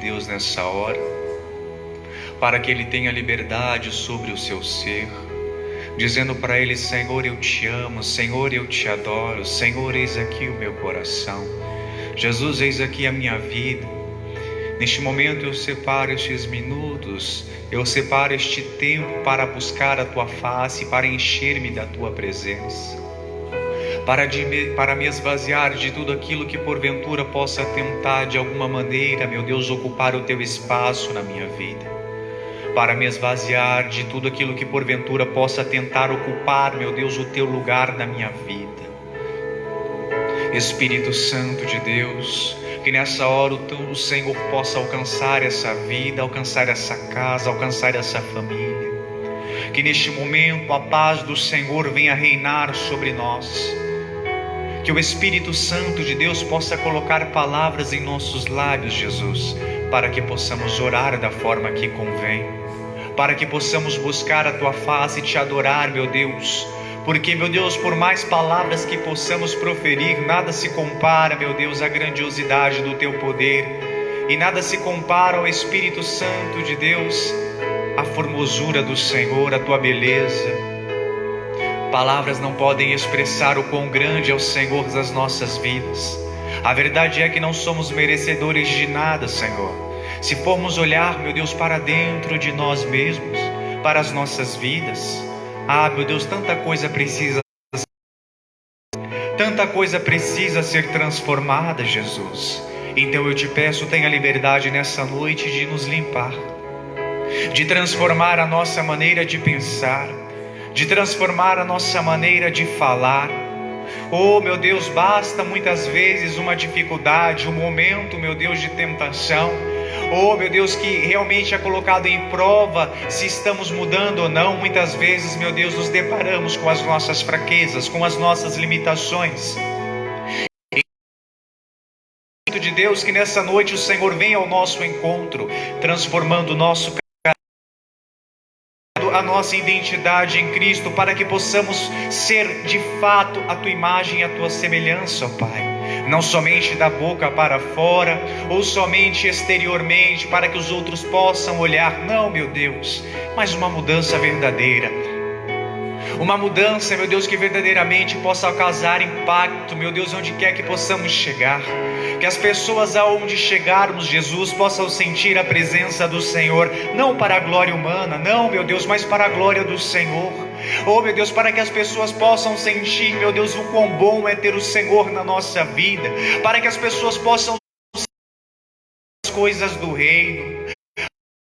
Deus nessa hora, para que ele tenha liberdade sobre o seu ser, dizendo para ele: Senhor, eu te amo, Senhor, eu te adoro, Senhor, eis aqui o meu coração, Jesus, eis aqui a minha vida. Neste momento eu separo estes minutos, eu separo este tempo para buscar a tua face, para encher-me da tua presença, para me esvaziar de tudo aquilo que porventura possa tentar de alguma maneira, meu Deus, ocupar o teu espaço na minha vida, para me esvaziar de tudo aquilo que porventura possa tentar ocupar, meu Deus, o teu lugar na minha vida. Espírito Santo de Deus, que nessa hora o Senhor possa alcançar essa vida, alcançar essa casa, alcançar essa família. Que neste momento a paz do Senhor venha reinar sobre nós. Que o Espírito Santo de Deus possa colocar palavras em nossos lábios, Jesus, para que possamos orar da forma que convém, para que possamos buscar a tua face e te adorar, meu Deus. Porque, meu Deus, por mais palavras que possamos proferir, nada se compara, meu Deus, à grandiosidade do teu poder, e nada se compara ao Espírito Santo de Deus, à formosura do Senhor, à tua beleza. Palavras não podem expressar o quão grande é o Senhor das nossas vidas. A verdade é que não somos merecedores de nada, Senhor. Se formos olhar, meu Deus, para dentro de nós mesmos, para as nossas vidas, meu Deus, tanta coisa precisa ser transformada, Jesus. Então eu te peço, tenha liberdade nessa noite de nos limpar, de transformar a nossa maneira de pensar, de transformar a nossa maneira de falar. Oh, meu Deus, basta muitas vezes uma dificuldade, um momento, meu Deus, de tentação. Oh, meu Deus, que realmente é colocado em prova se estamos mudando ou não. Muitas vezes, meu Deus, nos deparamos com as nossas fraquezas, com as nossas limitações. De Deus, que nessa noite o Senhor venha ao nosso encontro, transformando o nosso caráter, a nossa identidade em Cristo, para que possamos ser de fato a tua imagem e a tua semelhança, ó Pai. Não somente da boca para fora, ou somente exteriormente, para que os outros possam olhar. Não, meu Deus, mas uma mudança verdadeira. Uma mudança, meu Deus, que verdadeiramente possa causar impacto, meu Deus, onde quer que possamos chegar. Que as pessoas aonde chegarmos, Jesus, possam sentir a presença do Senhor. Não para a glória humana, não, meu Deus, mas para a glória do Senhor. Oh, meu Deus, para que as pessoas possam sentir, meu Deus, o quão bom é ter o Senhor na nossa vida. Para que as pessoas possam sentir as coisas do reino.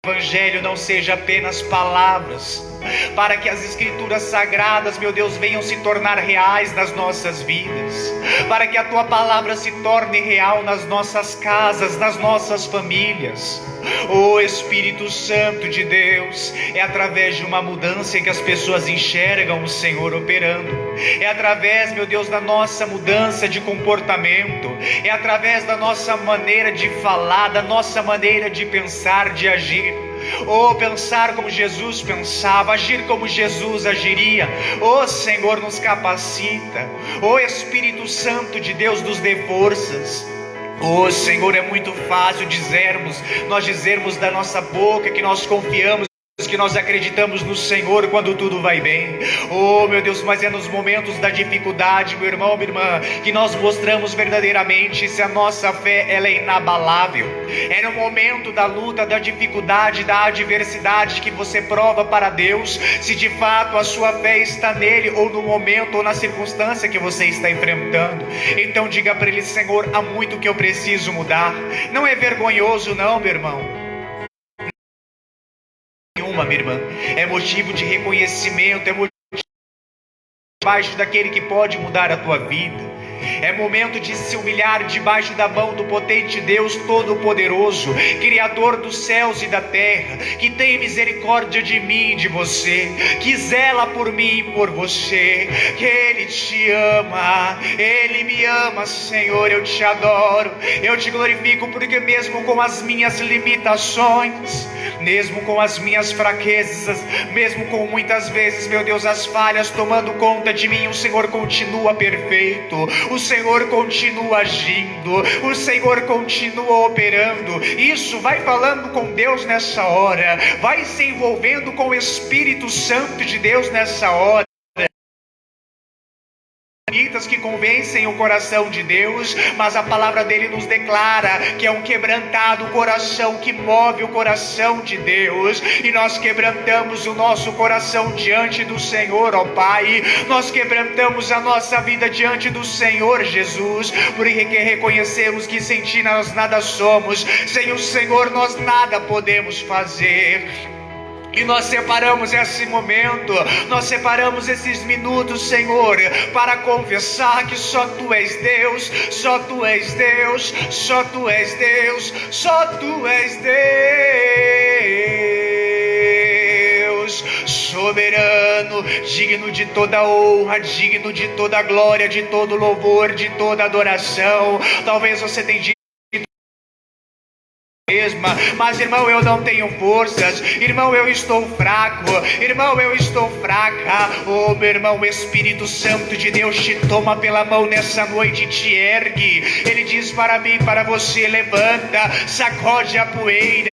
O Evangelho não seja apenas palavras, para que as Escrituras Sagradas, meu Deus, venham se tornar reais nas nossas vidas, para que a Tua Palavra se torne real nas nossas casas, nas nossas famílias. Oh, Espírito Santo de Deus, é através de uma mudança que as pessoas enxergam o Senhor operando. É através, meu Deus, da nossa mudança de comportamento, é através da nossa maneira de falar, da nossa maneira de pensar, de agir. Oh, pensar como Jesus pensava, agir como Jesus agiria. Oh, Senhor, nos capacita. Oh, Espírito Santo de Deus, nos dê forças. Oh, Senhor, é muito fácil nós dizermos da nossa boca que nós confiamos, que nós acreditamos no Senhor quando tudo vai bem. Oh, meu Deus, mas é nos momentos da dificuldade, meu irmão, minha irmã, que nós mostramos verdadeiramente se a nossa fé ela é inabalável. É no momento da luta, da dificuldade, da adversidade que você prova para Deus se de fato a sua fé está nele, ou no momento ou na circunstância que você está enfrentando. Então diga para ele: Senhor, há muito que eu preciso mudar. Não é vergonhoso não, meu irmão, minha irmã, é motivo de reconhecimento, é motivo debaixo daquele que pode mudar a tua vida. É momento de se humilhar debaixo da mão do potente Deus Todo-Poderoso, Criador dos céus e da terra, que tem misericórdia de mim e de você, que zela por mim e por você, que Ele te ama, Ele me ama, Senhor. Eu te adoro, eu te glorifico, porque mesmo com as minhas limitações, mesmo com as minhas fraquezas, mesmo com muitas vezes, meu Deus, as falhas tomando conta de mim, o Senhor continua perfeito, o Senhor continua agindo, o Senhor continua operando. Isso, vai falando com Deus nessa hora, vai se envolvendo com o Espírito Santo de Deus nessa hora, que convencem o coração de Deus, mas a palavra dele nos declara que é um quebrantado coração que move o coração de Deus, e nós quebrantamos o nosso coração diante do Senhor, ó Pai. Nós quebrantamos a nossa vida diante do Senhor Jesus, porque reconhecemos que sem Ti nós nada somos, sem o Senhor nós nada podemos fazer. E nós separamos esse momento, nós separamos esses minutos, Senhor, para confessar que só Tu és Deus, só Tu és Deus, só Tu és Deus, só Tu és Deus, soberano, digno de toda honra, digno de toda glória, de todo louvor, de toda adoração. Talvez você tenha dito mesma, mas irmão, eu não tenho forças, irmão, eu estou fraco, irmão, eu estou fraca. Oh, meu irmão, o Espírito Santo de Deus te toma pela mão nessa noite, te ergue. Ele diz para mim, para você: levanta, sacode a poeira,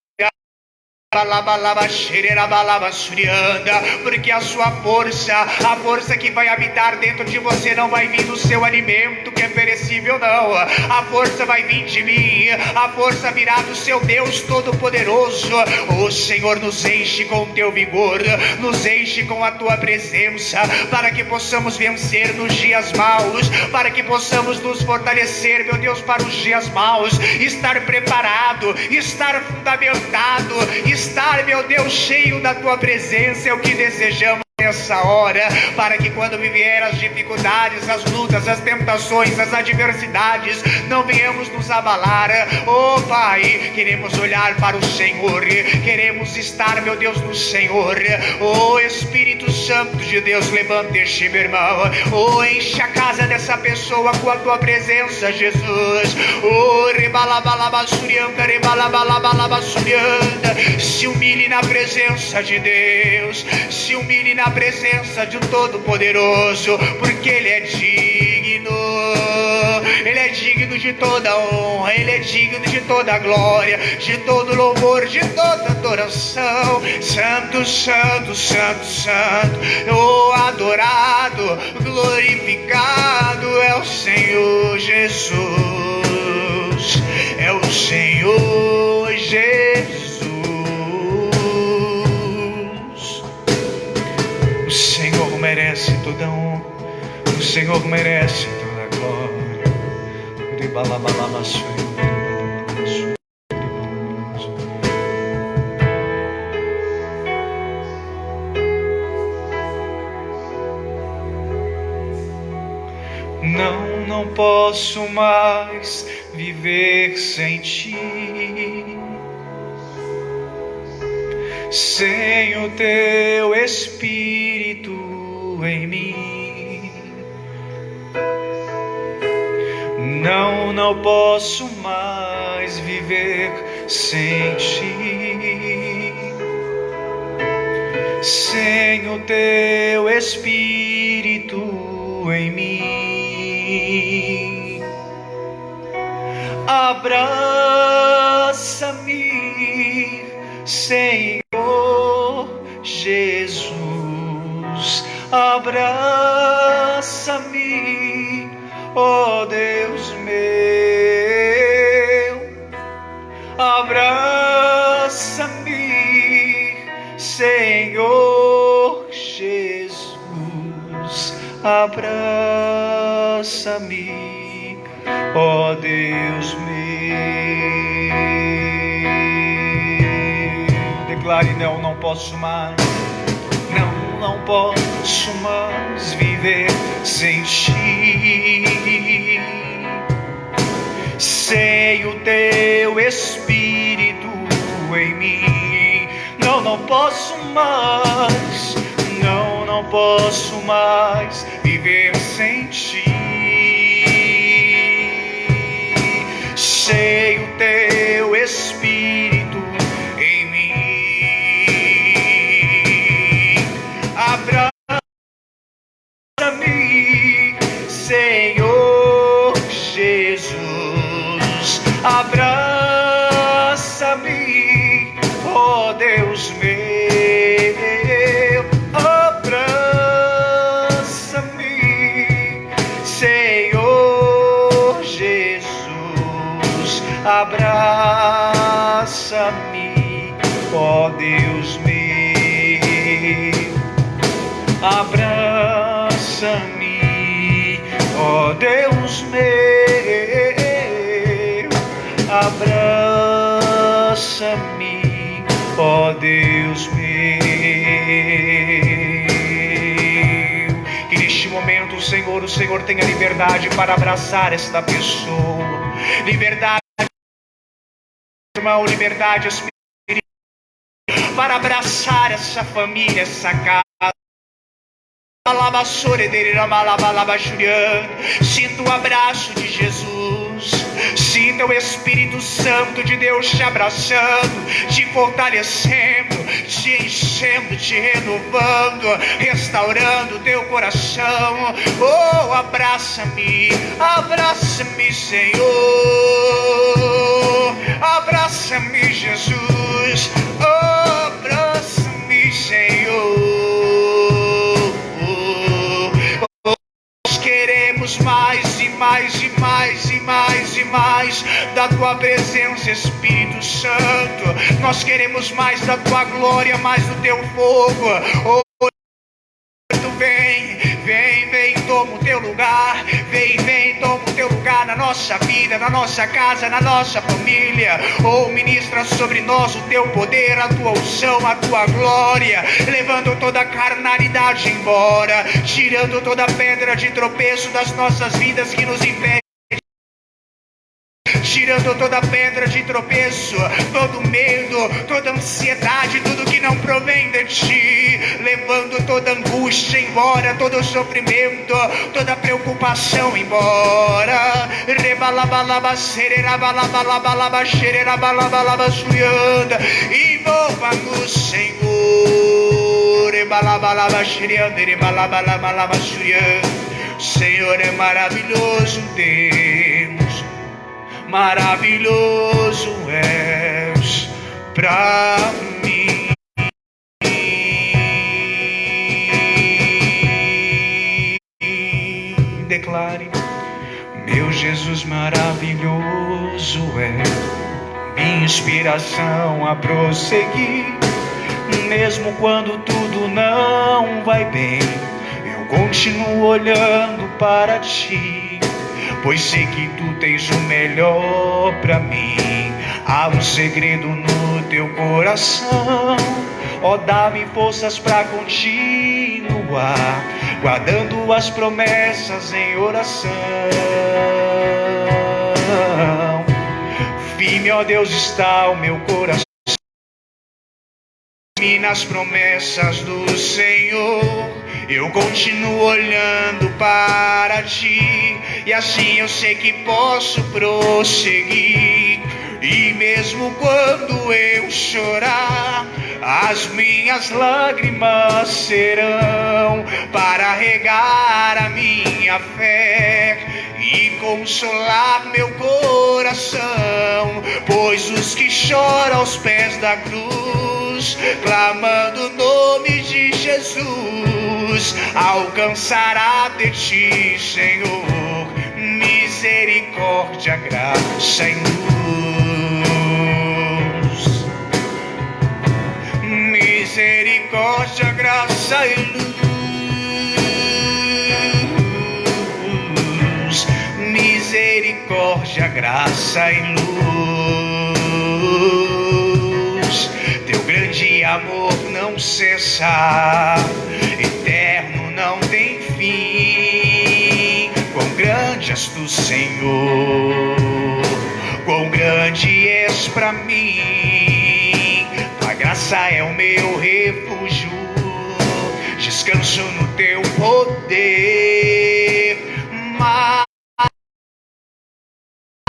porque a sua força, a força que vai habitar dentro de você, não vai vir do seu alimento que é perecível, não. A força vai vir de mim, a força virá do seu Deus Todo-Poderoso. O Senhor, nos enche com o teu vigor, nos enche com a tua presença, para que possamos vencer nos dias maus, para que possamos nos fortalecer, meu Deus, para os dias maus, estar preparado, estar fundamentado, estar, meu Deus, cheio da tua presença. É o que desejamos nessa hora, para que quando vier as dificuldades, as lutas, as tentações, as adversidades, não venhamos nos abalar. Oh Pai, queremos olhar para o Senhor, queremos estar, meu Deus, no Senhor. Oh Espírito Santo de Deus, levanta este meu irmão, oh, enche a casa dessa pessoa com a tua presença, Jesus. Oh, rebalabalabassurianda, rebalabalabassurianda, se humilhe na presença de Deus, se humilhe na presença de um Todo-Poderoso, porque Ele é digno, Ele é digno de toda honra, Ele é digno de toda glória, de todo louvor, de toda adoração. Santo, santo, santo, santo, oh, adorado, glorificado é o Senhor Jesus, é o Senhor Jesus. O Senhor merece toda honra, o Senhor merece toda glória. Não posso mais viver sem Ti, sem o Teu Espírito em mim. Não posso mais viver sem Ti, sem o Teu Espírito em mim. Abraça-me, Senhor Jesus, abraça-me, ó Deus meu, abraça-me, Senhor Jesus, abraça-me, ó Deus meu. Declare: não posso mais, não posso mais viver sem Ti, sem o Teu Espírito em mim. Não posso mais, não posso mais viver sem Ti, sem o Teu Espírito em mim. ó Deus meu, abraça-me, Senhor Jesus, abraça-me, ó Deus meu, abraça-me, ó Deus meu, abraça-me, ó Deus meu. Que neste momento, o Senhor tenha liberdade para abraçar esta pessoa. Liberdade, irmão, liberdade espiritual para abraçar essa família, essa casa. Sinta o abraço de Jesus, sinta o Espírito Santo de Deus te abraçando, te fortalecendo, te enchendo, te renovando, restaurando o teu coração. Oh, abraça-me, abraça-me, Senhor, abraça-me, Jesus, oh, abraça-me, Senhor. Queremos mais e mais e mais e mais e mais da tua presença, Espírito Santo. Nós queremos mais da tua glória, mais do teu fogo. Oh, vem, vem, vem, toma o teu lugar. Vem, vem, toma o teu lugar na nossa vida, na nossa casa, na nossa família. Oh, ministra sobre nós o teu poder, a tua unção, a tua glória, levando toda a carnalidade embora, tirando toda a pedra de tropeço das nossas vidas que nos impede, tirando toda a pedra de tropeço, todo medo, toda ansiedade, tudo que não provém de ti, levando toda angústia embora, todo sofrimento, toda preocupação embora. Envolva-nos, Senhor. Senhor é maravilhoso, Deus, maravilhoso és pra mim. Declare: meu Jesus maravilhoso é minha inspiração a prosseguir. Mesmo quando tudo não vai bem, eu continuo olhando para ti, pois sei que tu tens o melhor pra mim. Há um segredo no teu coração, ó, dá-me forças pra continuar, guardando as promessas em oração. Firme, ó Deus, está o meu coração nas promessas do Senhor. Eu continuo olhando para ti, e assim eu sei que posso prosseguir. E mesmo quando eu chorar, as minhas lágrimas serão para regar a minha fé e consolar meu coração. Pois os que choram aos pés da cruz, clamando o nome de Jesus, alcançará de ti, Senhor, misericórdia, graça e luz. Misericórdia, graça e luz. Misericórdia, graça e luz. Teu grande amor não cessa, eterno não tem fim. Quão grande és tu, Senhor, quão grande és pra mim. Tua graça é o meu refúgio, descanso no teu poder.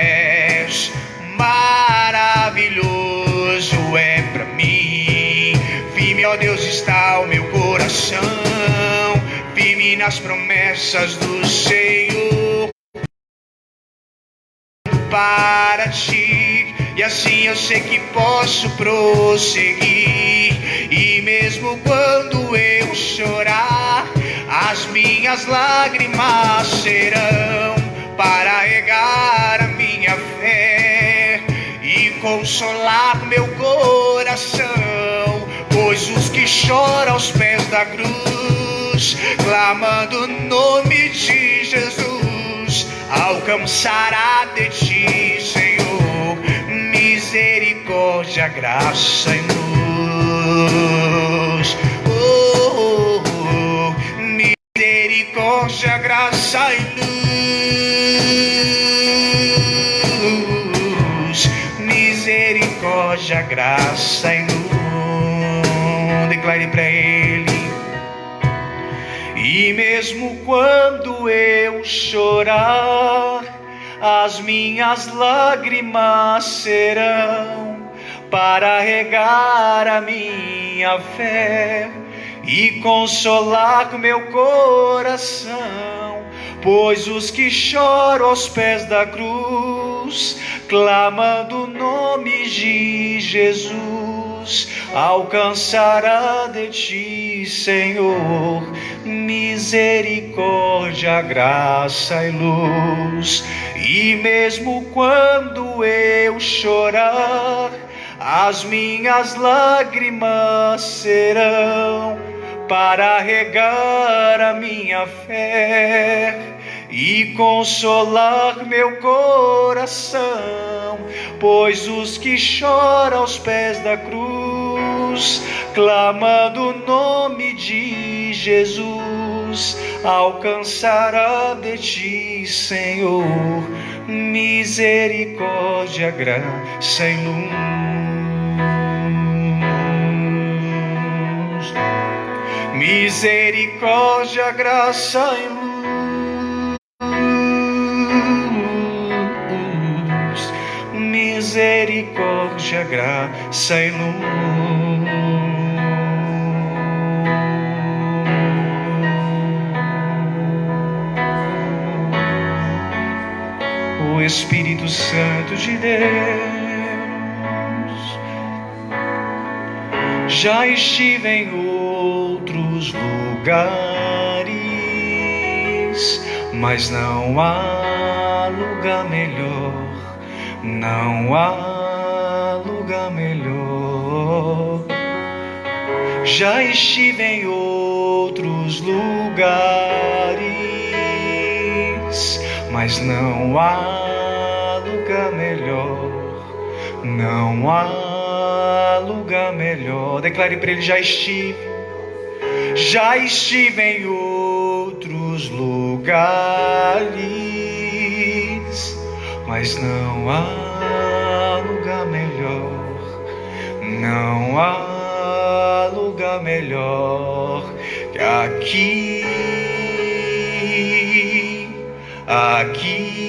És maravilhoso é pra mim. Firme, ó Deus, está o meu coração, firme nas promessas do Senhor. Para ti, e e assim eu sei que posso prosseguir. E mesmo quando eu chorar, as minhas lágrimas serão para regar a minha fé e consolar meu coração. Pois os que choram aos pés da cruz, clamando o nome de Jesus, alcançará de ti, Senhor, misericórdia, graça e luz. Oh, oh, oh. Misericórdia, graça e luz. Misericórdia, graça e luz. Declare para Ele. E mesmo quando eu chorar, as minhas lágrimas serão para regar a minha fé e consolar meu coração. Pois os que choram aos pés da cruz, clamando o nome de Jesus, alcançará de ti, Senhor, misericórdia, graça e luz. E mesmo quando eu chorar, as minhas lágrimas serão para regar a minha fé e consolar meu coração. Pois os que choram aos pés da cruz, clamando o nome de Jesus, alcançará de ti, Senhor, misericórdia, graça e luz. Misericórdia, graça e luz. Misericórdia, graça e luz. O Espírito Santo de Deus já estive em outros lugares, mas não há lugar melhor, não há lugar melhor. Já estive em outros lugares, mas não há lugar melhor, não há lugar melhor. Declare para Ele: já estive em outros lugares, mas não há lugar melhor, não há lugar melhor que aqui,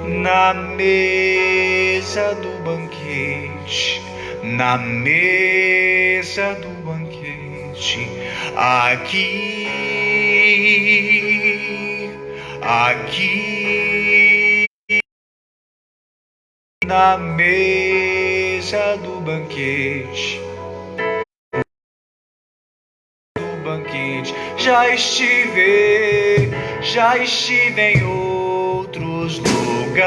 na mesa do banquete, na mesa do banquete, aqui, na mesa do banquete, já estive em outros lugares,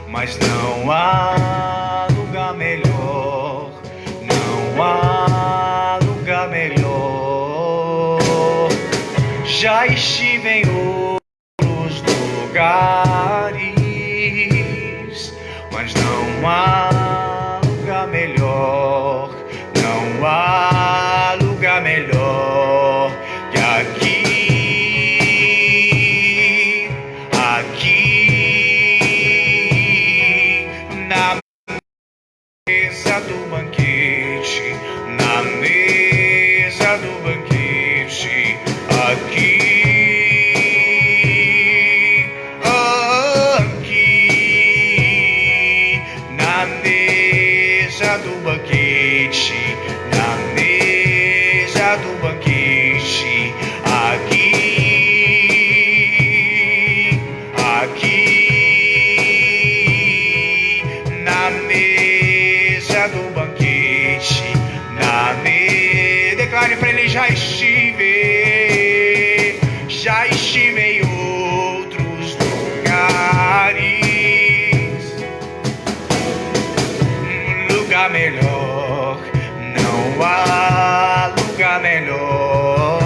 mas não há lugar melhor, não há lugar melhor. Já estive em outros lugares, mas não há lugar melhor, não há lugar melhor que aqui, na mesa do banquete, na mesa do banquete, aqui, na mesa do banquete, na mesa do banquete, aqui, mesa do banquete, na mesa. Declare para ele: já estive em outros lugares, um lugar melhor, não há lugar melhor.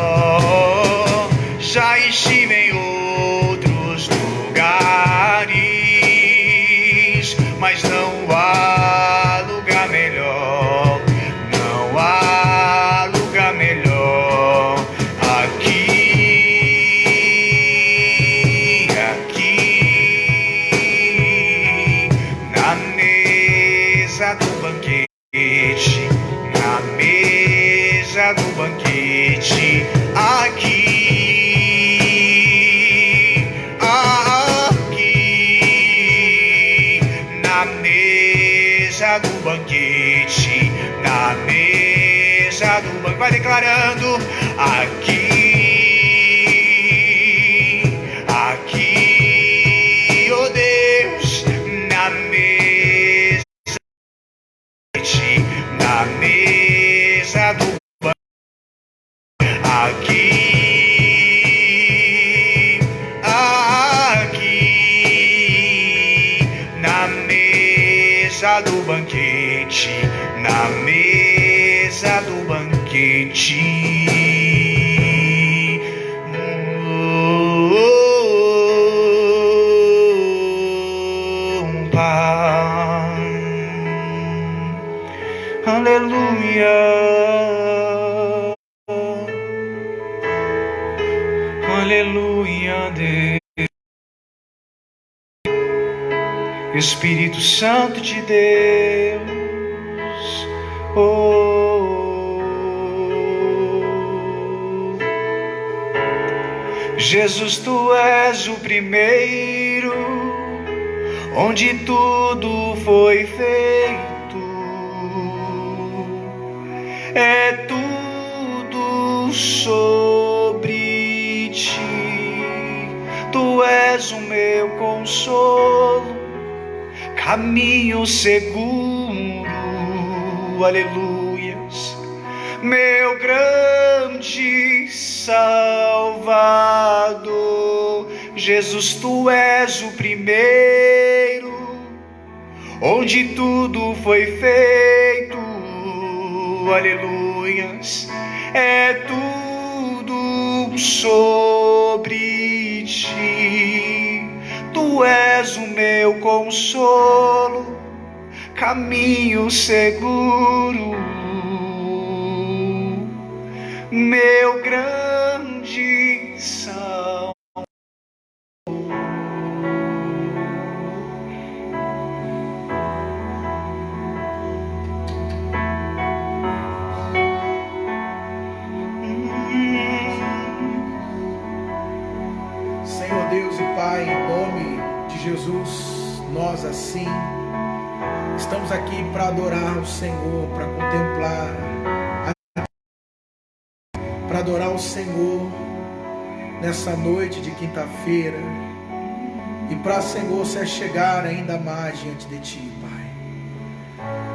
Já estive em outros lugares, mas não há lugar melhor, não há lugar melhor. Aqui, na mesa do banquete, na mesa do banquete, aqui, na mesa do banquete, na mesa do banquete. Vai declarando: aqui, oh Deus, na mesa do banquete, aqui, na mesa do banquete, na mesa do banquete. Aleluia, aleluia, Deus. Espírito Santo de Deus, Jesus, tu és o primeiro, onde tudo foi feito. É tudo sobre ti. Tu és o meu consolo, caminho seguro, aleluias, meu grande Salvador. Jesus, tu és o primeiro, onde tudo foi feito, aleluias, é tudo sobre ti. Tu és o meu consolo, caminho seguro, meu grande Salvador. Senhor Deus e Pai, em nome de Jesus, nós assim estamos aqui para adorar o Senhor, para contemplar, para adorar o Senhor nessa noite de quinta-feira e para, Senhor, se chegar ainda mais diante de Ti, Pai.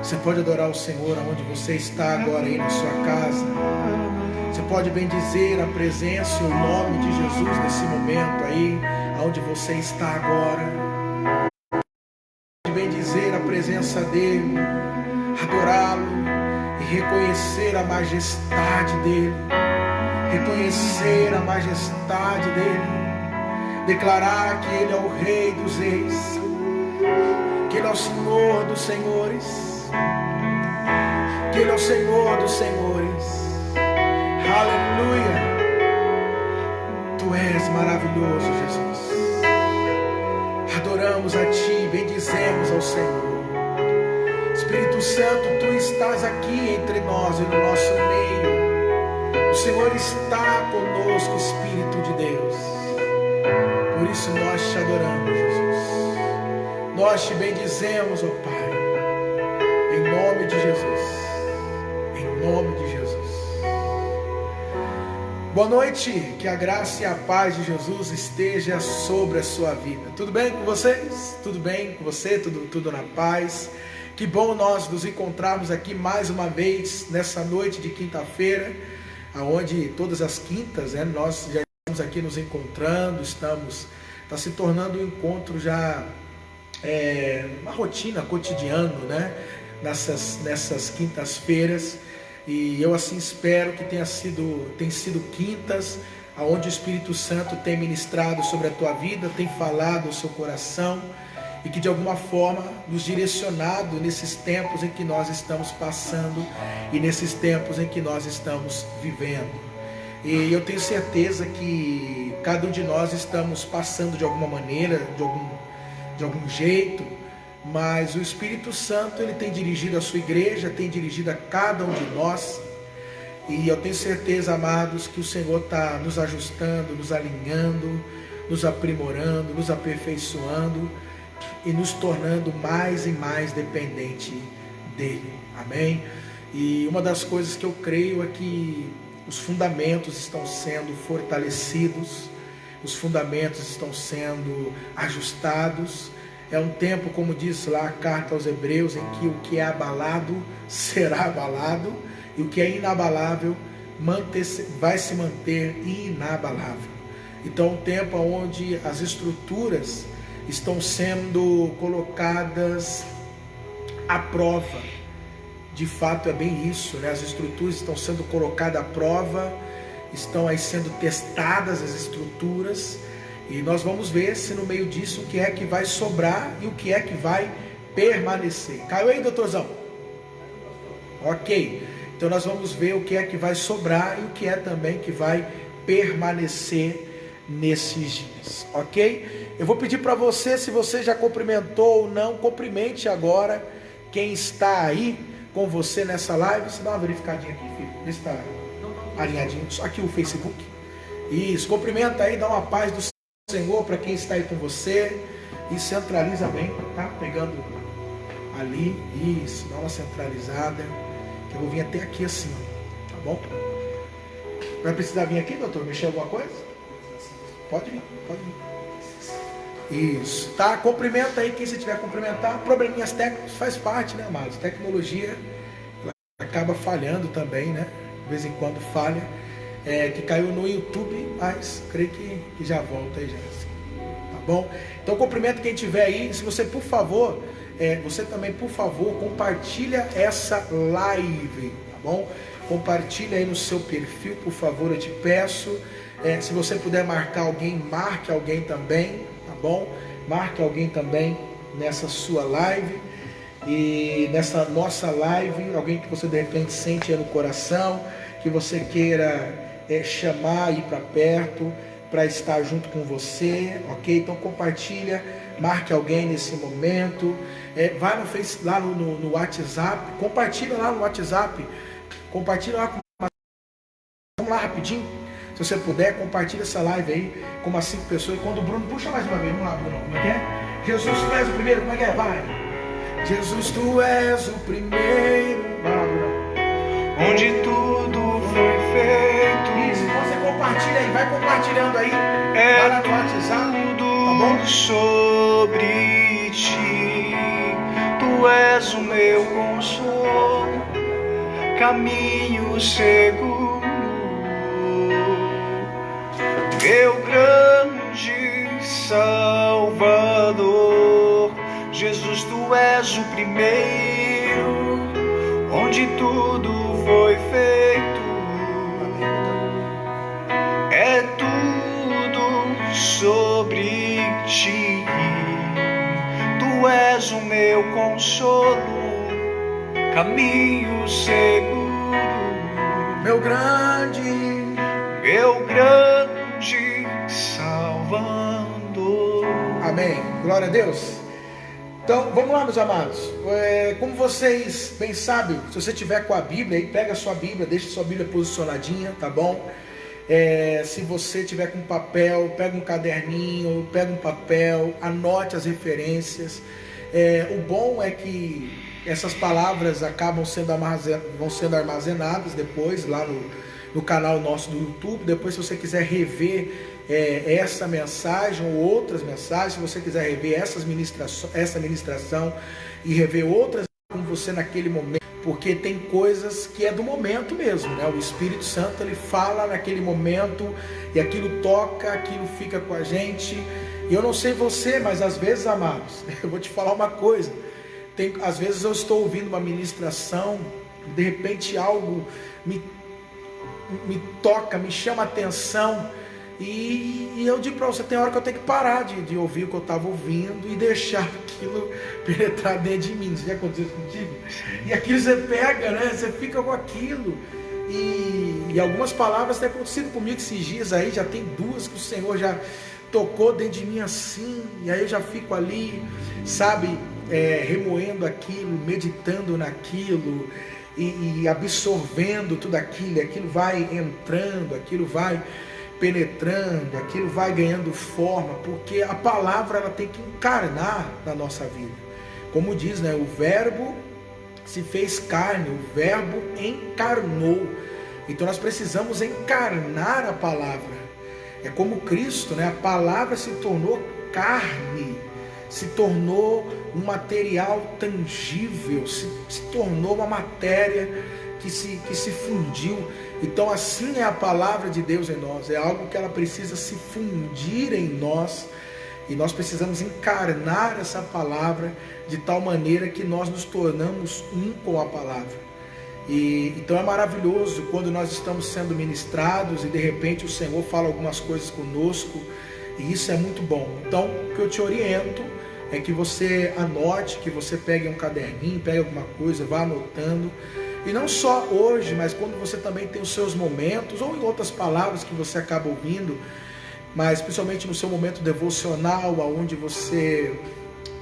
Você pode adorar o Senhor aonde você está agora aí na sua casa. Você pode bendizer a presença e o nome de Jesus nesse momento aí, aonde você está agora. Pode bendizer a presença dEle, adorá-lo e reconhecer a majestade dEle. Reconhecer a majestade dEle. Declarar que Ele é o Rei dos Reis, que Ele é o Senhor dos Senhores, que Ele é o Senhor dos Senhores. Aleluia. Tu és maravilhoso, Jesus. Adoramos a Ti, bendizemos ao Senhor. Espírito Santo, Tu estás aqui entre nós e no nosso meio. O Senhor está conosco, Espírito de Deus. Por isso nós Te adoramos, Jesus. Nós Te bendizemos, ó Pai, em nome de Jesus. Em nome de Jesus. Boa noite, que a graça e a paz de Jesus esteja sobre a sua vida. Tudo bem com vocês? Tudo bem com você? Tudo na paz? Que bom nós nos encontrarmos aqui mais uma vez nessa noite de quinta-feira, onde todas as quintas, né, nós já estamos aqui nos encontrando, está se tornando um encontro já uma rotina cotidiana, né, nessas quintas-feiras. E eu assim espero que tenham sido quintas onde o Espírito Santo tem ministrado sobre a tua vida, tem falado ao seu coração e que de alguma forma nos direcionado nesses tempos em que nós estamos passando e nesses tempos em que nós estamos vivendo. E eu tenho certeza que cada um de nós estamos passando de alguma maneira, de algum jeito, mas o Espírito Santo ele tem dirigido a sua igreja, tem dirigido a cada um de nós. E eu tenho certeza, amados, que o Senhor está nos ajustando, nos alinhando, nos aprimorando, nos aperfeiçoando e nos tornando mais e mais dependente dele. Amém? E uma das coisas que eu creio é que os fundamentos estão sendo fortalecidos, os fundamentos estão sendo ajustados. É um tempo, como diz lá a carta aos Hebreus, em que o que é abalado será abalado e o que é inabalável vai se manter inabalável. Então é um tempo onde as estruturas estão sendo colocadas à prova. De fato é bem isso, né? As estruturas estão sendo colocadas à prova, estão aí sendo testadas as estruturas, e nós vamos ver se no meio disso o que é que vai sobrar e o que é que vai permanecer. Caiu aí, doutorzão? Ok, então nós vamos ver o que é que vai sobrar e o que é também que vai permanecer nesses dias, ok? Eu vou pedir para você, se você já cumprimentou ou não, cumprimente agora quem está aí com você nessa live. Você dá uma verificadinha aqui, filho, vê se está alinhadinho, aqui o Facebook. Isso, cumprimenta aí, dá uma paz do Senhor para quem está aí com você e centraliza bem, tá? Pegando ali, isso, dá uma centralizada, que eu vou vir até aqui assim, tá bom? Vai precisar vir aqui, doutor, mexer alguma coisa? Pode vir, pode vir. Isso, tá? Cumprimenta aí quem você tiver a cumprimentar. Probleminhas técnicos faz parte, né, amados? Tecnologia ela acaba falhando também, né? De vez em quando falha. Que caiu no YouTube, mas creio que já volta aí já, tá bom? Então cumprimento quem tiver aí. Se você, por favor, você também, por favor, compartilha essa live, tá bom? Compartilha aí no seu perfil, por favor, eu te peço. Se você puder marcar alguém, marque alguém também, tá bom? Marque alguém também nessa sua live. E nessa nossa live, alguém que você de repente sente aí no coração, que você queira chamar, ir para perto, para estar junto com você, ok? Então compartilha, marque alguém nesse momento, vai no Face, lá no WhatsApp, compartilha lá no WhatsApp, compartilha lá com... Vamos lá rapidinho, se você puder, compartilha essa live aí com umas 5 pessoas. E quando o Bruno, puxa mais uma vez, vamos lá, Bruno, como é que é? Jesus, tu és o primeiro, como é que é? Vai! Jesus, tu és o primeiro, vai lá, Bruno. Onde tudo foi feito. Isso, então você compartilha aí, vai compartilhando aí, vai lá no WhatsApp, tá bom? Sobre ti, tu és o meu consolo, caminho seguro, meu grande Salvador. Jesus, tu és o primeiro, onde tudo foi feito, é tudo sobre ti. Tu és o meu consolo, caminho seguro, meu grande Salvador. Amém, glória a Deus. Então, vamos lá, meus amados. Como vocês bem sabem, se você tiver com a Bíblia, aí pega a sua Bíblia, deixa a sua Bíblia posicionadinha, tá bom? Se você tiver com papel, pega um caderninho, pega um papel, anote as referências. O bom é que essas palavras vão sendo armazenadas depois lá no canal nosso do YouTube. Depois, se você quiser rever essa mensagem ou outras mensagens, se você quiser rever essa ministração e rever outras você naquele momento, porque tem coisas que é do momento mesmo, né? O Espírito Santo, ele fala naquele momento e aquilo toca, aquilo fica com a gente. E eu não sei você, mas às vezes, amados, eu vou te falar uma coisa, às vezes eu estou ouvindo uma ministração, de repente algo me toca, me chama a atenção, e eu digo para você, tem hora que eu tenho que parar de ouvir o que eu estava ouvindo e deixar aquilo penetrar dentro de mim. Isso já aconteceu contigo? E aquilo você pega, né? Você fica com aquilo. E algumas palavras têm acontecido comigo esses dias aí, já tem duas que o Senhor já tocou dentro de mim assim, e aí eu já fico ali, sabe, remoendo aquilo, meditando naquilo, e absorvendo tudo aquilo, e aquilo vai entrando, aquilo vai penetrando, aquilo vai ganhando forma, porque a palavra ela tem que encarnar na nossa vida. Como diz, né, o verbo se fez carne, o verbo encarnou. Então nós precisamos encarnar a palavra. É como Cristo, né? A palavra se tornou carne, se tornou um material tangível, se tornou uma matéria que se fundiu. Então assim é a palavra de Deus em nós, é algo que ela precisa se fundir em nós, e nós precisamos encarnar essa palavra de tal maneira que nós nos tornamos um com a palavra. Então é maravilhoso quando nós estamos sendo ministrados e de repente o Senhor fala algumas coisas conosco, e isso é muito bom. Então o que eu te oriento é que você anote, que você pegue um caderninho, pegue alguma coisa, vá anotando. E não só hoje, mas quando você também tem os seus momentos, ou em outras palavras que você acaba ouvindo, mas principalmente no seu momento devocional, onde você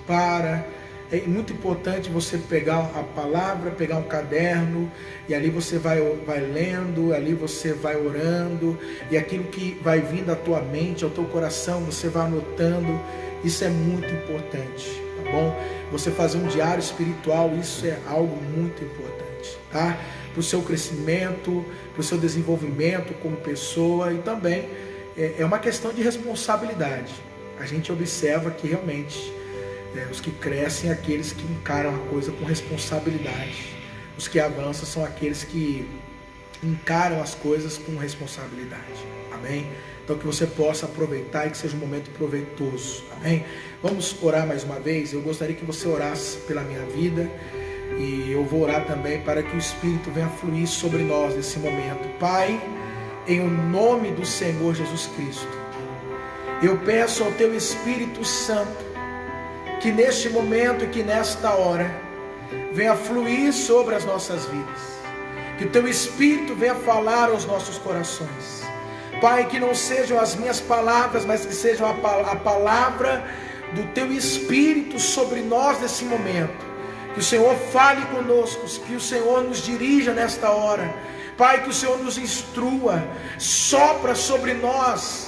para. É muito importante você pegar a palavra, pegar um caderno, e ali você vai lendo, ali você vai orando, e aquilo que vai vindo à tua mente, ao teu coração, você vai anotando. Isso é muito importante, tá bom? Você fazer um diário espiritual, isso é algo muito importante, tá? Para o seu crescimento, para o seu desenvolvimento como pessoa, e também é uma questão de responsabilidade. A gente observa que realmente os que crescem são aqueles que encaram a coisa com responsabilidade. Os que avançam são aqueles que encaram as coisas com responsabilidade. Amém? Então que você possa aproveitar e que seja um momento proveitoso. Amém? Vamos orar mais uma vez. Eu gostaria que você orasse pela minha vida, e eu vou orar também para que o Espírito venha fluir sobre nós nesse momento. Pai, em nome do Senhor Jesus Cristo, eu peço ao Teu Espírito Santo que neste momento e que nesta hora venha fluir sobre as nossas vidas, que o Teu Espírito venha falar aos nossos corações. Pai, que não sejam as minhas palavras, mas que sejam a palavra do Teu Espírito sobre nós nesse momento. Que o Senhor fale conosco, que o Senhor nos dirija nesta hora. Pai, que o Senhor nos instrua, sopra sobre nós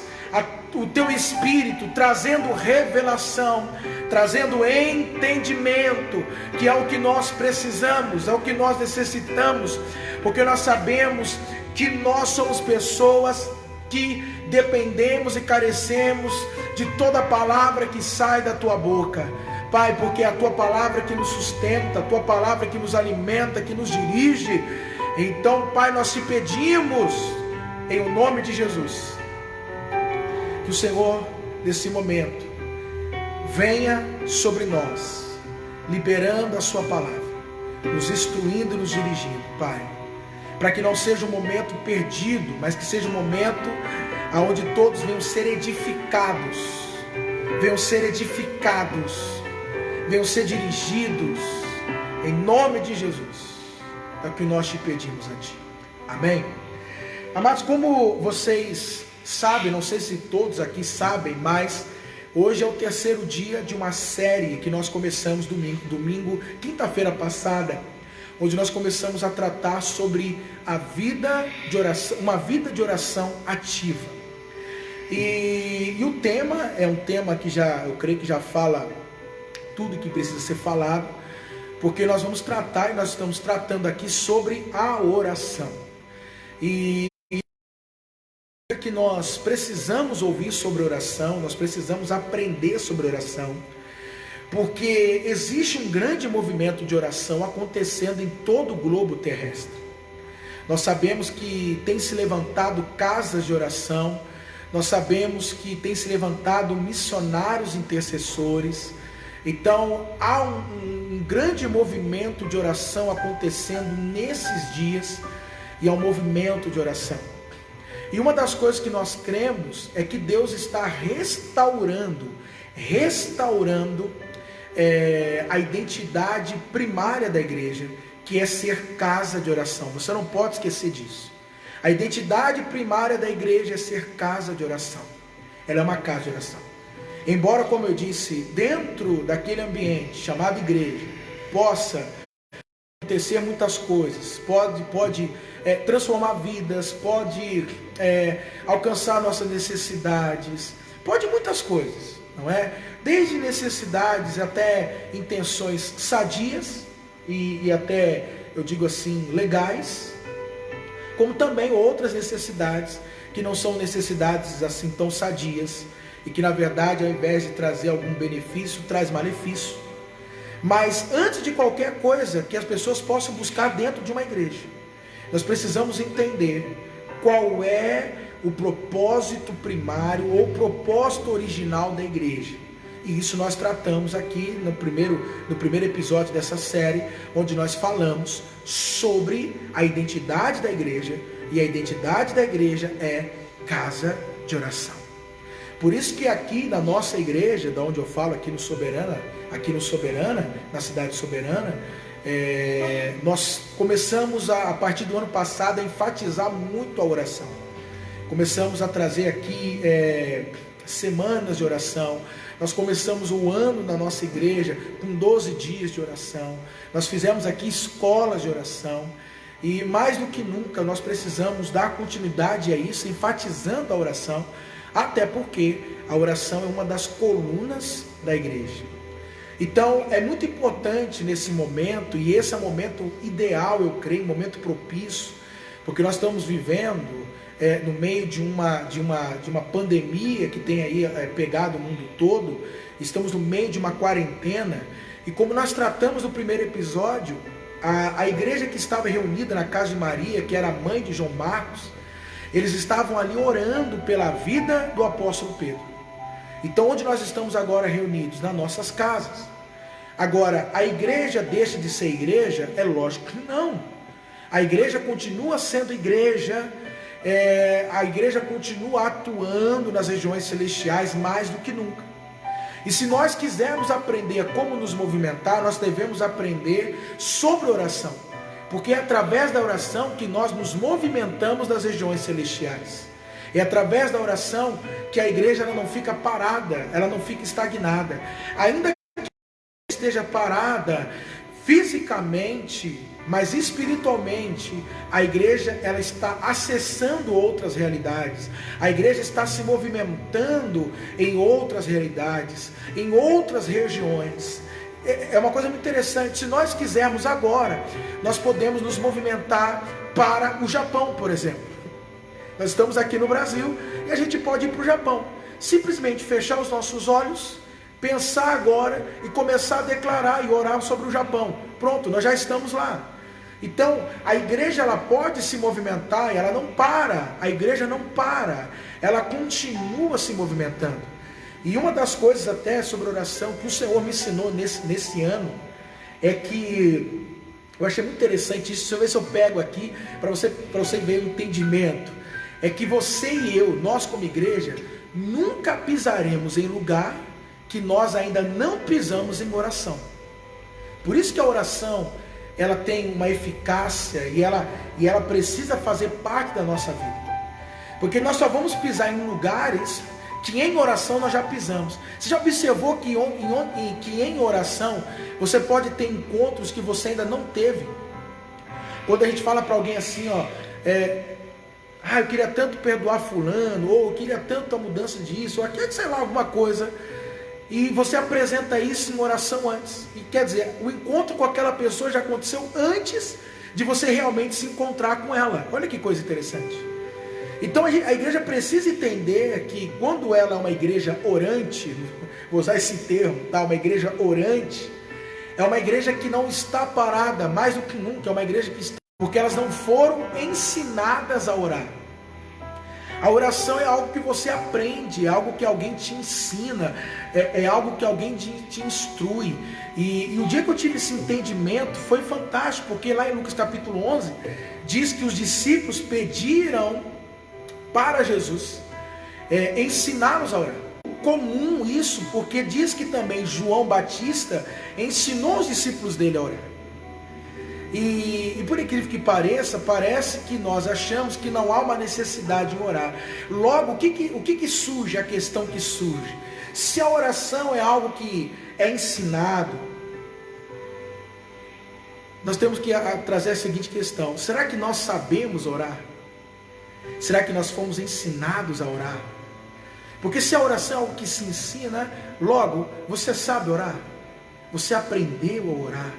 o Teu Espírito, trazendo revelação, trazendo entendimento, que é o que nós precisamos, é o que nós necessitamos, porque nós sabemos que nós somos pessoas que dependemos e carecemos de toda palavra que sai da Tua boca, Pai, porque é a Tua palavra que nos sustenta, a Tua palavra que nos alimenta, que nos dirige. Então, Pai, nós te pedimos, em o nome de Jesus, que o Senhor, nesse momento, venha sobre nós, liberando a Sua palavra, nos instruindo e nos dirigindo, Pai, para que não seja um momento perdido, mas que seja um momento onde todos venham ser edificados, venham ser dirigidos, em nome de Jesus. É o que nós te pedimos a Ti. Amém? Amados, como vocês sabem, não sei se todos aqui sabem, mas hoje é o terceiro dia de uma série que nós começamos quinta-feira passada, onde nós começamos a tratar sobre a vida de oração, uma vida de oração ativa. E o tema é um tema que eu creio que já fala tudo que precisa ser falado, porque nós estamos tratando aqui sobre a oração. E que nós precisamos ouvir sobre oração, nós precisamos aprender sobre oração, porque existe um grande movimento de oração acontecendo em todo o globo terrestre. Nós sabemos que tem se levantado casas de oração, nós sabemos que tem se levantado missionários intercessores. Então há um grande movimento de oração acontecendo nesses dias, e é um movimento de oração. E uma das coisas que nós cremos é que Deus está restaurando a identidade primária da igreja, que é ser casa de oração. Você não pode esquecer disso. A identidade primária da igreja é ser casa de oração. Ela é uma casa de oração. Embora, como eu disse, dentro daquele ambiente chamado igreja, possa acontecer muitas coisas, pode transformar vidas, pode alcançar nossas necessidades, pode muitas coisas, não é? Desde necessidades até intenções sadias e até, eu digo assim, legais, como também outras necessidades que não são necessidades assim tão sadias e que na verdade, ao invés de trazer algum benefício, traz malefício. Mas antes de qualquer coisa que as pessoas possam buscar dentro de uma igreja, nós precisamos entender qual é o propósito primário ou propósito original da igreja. E isso nós tratamos aqui no primeiro episódio dessa série, onde nós falamos sobre a identidade da igreja, e a identidade da igreja é casa de oração. Por isso que aqui na nossa igreja, da onde eu falo, aqui no Soberana, na cidade de Soberana, nós começamos a partir do ano passado a enfatizar muito a oração. Começamos a trazer aqui semanas de oração. Nós começamos o ano na nossa igreja com 12 dias de oração. Nós fizemos aqui escolas de oração. E mais do que nunca nós precisamos dar continuidade a isso, enfatizando a oração, até porque a oração é uma das colunas da igreja. Então é muito importante nesse momento, e esse é o momento ideal, eu creio, um momento propício, porque nós estamos vivendo no meio de uma pandemia que tem aí pegado o mundo todo. Estamos no meio de uma quarentena, e como nós tratamos no primeiro episódio, a igreja que estava reunida na casa de Maria, que era a mãe de João Marcos, eles estavam ali orando pela vida do apóstolo Pedro. Então onde nós estamos agora reunidos? Nas nossas casas. Agora, a igreja deixa de ser igreja? É lógico que não. A igreja continua sendo igreja, a igreja continua atuando nas regiões celestiais mais do que nunca. E se nós quisermos aprender como nos movimentar, nós devemos aprender sobre oração, porque é através da oração que nós nos movimentamos nas regiões celestiais. É através da oração que a igreja ela não fica parada, ela não fica estagnada. Ainda que esteja parada fisicamente, mas espiritualmente, a igreja ela está acessando outras realidades. A igreja está se movimentando em outras realidades, em outras regiões. É uma coisa muito interessante. Se nós quisermos agora, nós podemos nos movimentar para o Japão, por exemplo. Nós estamos aqui no Brasil e a gente pode ir para o Japão. Simplesmente fechar os nossos olhos, pensar agora e começar a declarar e orar sobre o Japão. Pronto, nós já estamos lá. Então, a igreja ela pode se movimentar, ela não para. A igreja não para, ela continua se movimentando. E uma das coisas até sobre oração que o Senhor me ensinou nesse ano é que eu achei muito interessante isso. Deixa eu ver se eu pego aqui para você ver o entendimento. É que você e eu, nós como igreja, nunca pisaremos em lugar que nós ainda não pisamos em oração. Por isso que a oração ela tem uma eficácia e ela precisa fazer parte da nossa vida. Porque nós só vamos pisar em lugares que em oração nós já pisamos. Você já observou que em oração você pode ter encontros que você ainda não teve? Quando a gente fala para alguém assim, eu queria tanto perdoar fulano, ou eu queria tanto a mudança disso, ou aqui, sei lá, alguma coisa, e você apresenta isso em oração antes. E quer dizer, o encontro com aquela pessoa já aconteceu antes de você realmente se encontrar com ela. Olha que coisa interessante. Então a igreja precisa entender que quando ela é uma igreja orante, vou usar esse termo, tá? Uma igreja orante, é uma igreja que não está parada mais do que nunca, é uma igreja que está, porque elas não foram ensinadas a orar. A oração é algo que você aprende, é algo que alguém te ensina, é algo que alguém te instrui. E o dia que eu tive esse entendimento foi fantástico, porque lá em Lucas capítulo 11, diz que os discípulos pediram para Jesus ensiná-los a orar. Comum isso, porque diz que também João Batista ensinou os discípulos dele a orar. E por incrível que pareça, parece que nós achamos que não há uma necessidade em orar. Logo, o que surge, a questão que surge? Se a oração é algo que é ensinado, nós temos que trazer a seguinte questão: será que nós sabemos orar? Será que nós fomos ensinados a orar? Porque se a oração é algo que se ensina, logo, você sabe orar? Você aprendeu a orar?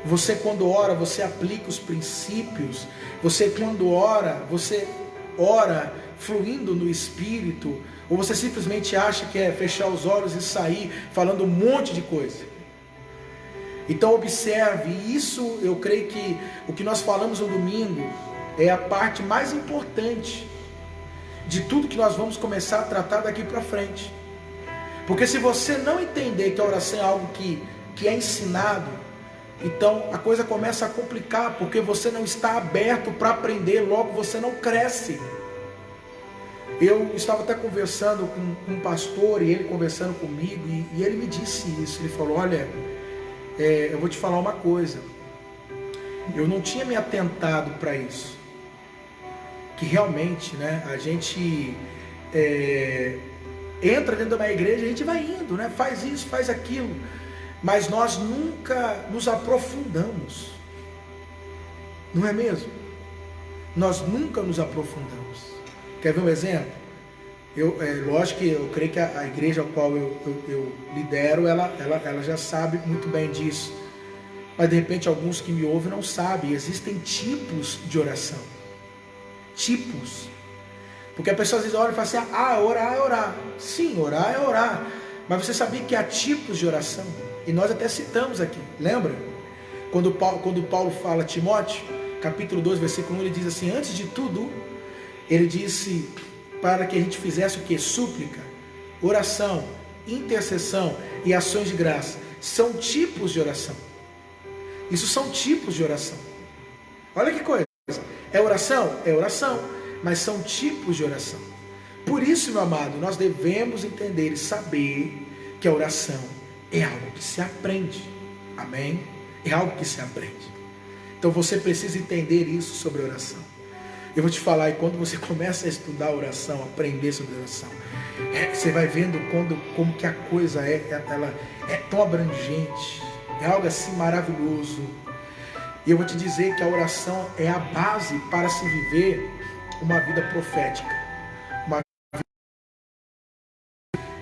Você quando ora, você aplica os princípios. Você quando ora, você ora fluindo no Espírito. Ou você simplesmente acha que é fechar os olhos e sair falando um monte de coisa. Então observe, isso eu creio que o que nós falamos no domingo é a parte mais importante de tudo que nós vamos começar a tratar daqui para frente. Porque se você não entender que a oração é algo que é ensinado, então a coisa começa a complicar, porque você não está aberto para aprender, logo você não cresce. Eu estava até conversando com um pastor, e ele conversando comigo, e ele me disse isso. Ele falou: olha, eu vou te falar uma coisa, eu não tinha me atentado para isso, que realmente, né, a gente entra dentro da igreja, a gente vai indo, né, faz isso, faz aquilo, mas nós nunca nos aprofundamos, não é mesmo? Nós nunca nos aprofundamos. Quer ver um exemplo? Lógico que eu creio que a igreja ao qual eu lidero, ela já sabe muito bem disso, mas de repente alguns que me ouvem não sabem. Existem tipos de oração, tipos, porque a pessoa às vezes olha e fala assim: orar é orar. Sim, orar é orar, mas você sabia que há tipos de oração? E nós até citamos aqui, lembra? Quando Paulo fala a Timóteo, capítulo 2, versículo 1, ele diz assim: antes de tudo, ele disse para que a gente fizesse o que? Súplica, oração, intercessão e ações de graça. São tipos de oração. Isso são tipos de oração. Olha que coisa. É oração? É oração, mas são tipos de oração. Por isso, meu amado, nós devemos entender e saber que a oração é algo que se aprende. Amém? É algo que se aprende. Então você precisa entender isso sobre oração. Eu vou te falar, e quando você começa a estudar a oração, aprender sobre a oração, você vai vendo como que a coisa ela é tão abrangente, é algo assim maravilhoso. E eu vou te dizer que a oração é a base para se viver uma vida profética, uma vida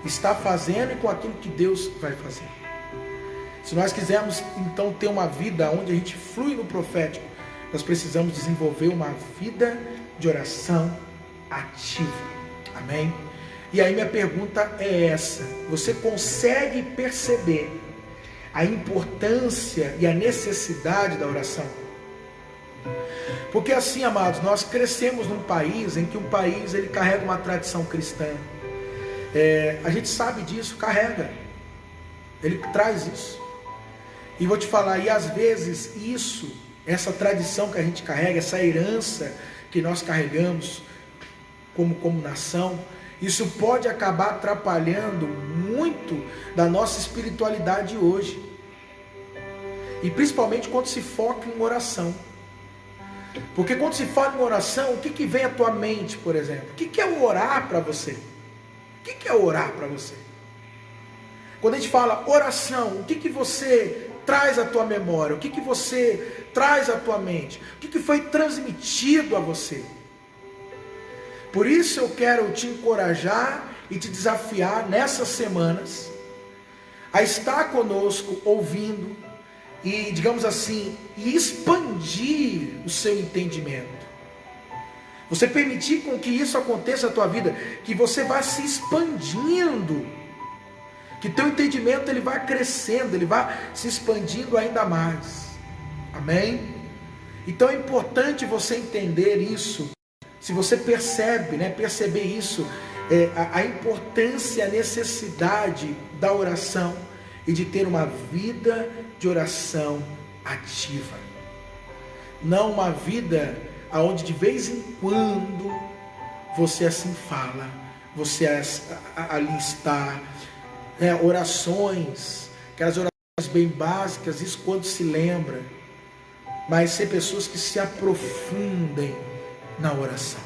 que está fazendo e com aquilo que Deus vai fazer. Se nós quisermos então ter uma vida onde a gente flui no profético, nós precisamos desenvolver uma vida de oração ativa. Amém? E aí minha pergunta é essa: você consegue perceber a importância e a necessidade da oração? Porque assim, amados, nós crescemos num país em que um país ele carrega uma tradição cristã. A gente sabe disso, carrega. Ele traz isso. E vou te falar, e às vezes essa tradição que a gente carrega, essa herança que nós carregamos como nação, isso pode acabar atrapalhando muito da nossa espiritualidade hoje. E principalmente quando se foca em oração. Porque quando se fala em oração, o que vem à tua mente, por exemplo? O que é orar para você? O que é orar para você? Quando a gente fala oração, o que você traz à tua memória? O que você traz à tua mente? O que foi transmitido a você? Por isso eu quero te encorajar e te desafiar nessas semanas a estar conosco ouvindo e, digamos assim, expandir o seu entendimento. você permitir com que isso aconteça na tua vida, que você vai se expandindo, que teu entendimento ele vai crescendo, ele vai se expandindo ainda mais. Amém? Então é importante você entender isso. Se você percebe, perceber isso, a importância, a necessidade da oração e de ter uma vida de oração ativa. Não uma vida onde de vez em quando você assim fala, você ali está, orações, aquelas orações bem básicas, isso quando se lembra, mas ser pessoas que se aprofundem na oração,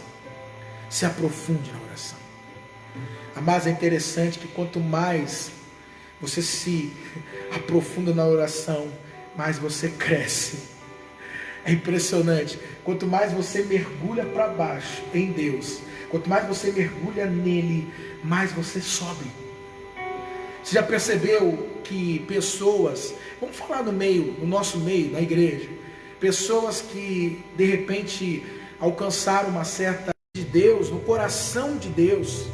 se aprofunde na oração. Mas é interessante que quanto mais você se aprofunda na oração, mais você cresce. É impressionante. Quanto mais você mergulha para baixo em Deus, quanto mais você mergulha nele, mais você sobe. Você já percebeu que pessoas, vamos falar no nosso meio, na igreja, pessoas que de repente alcançaram uma certa de Deus, no coração de Deus,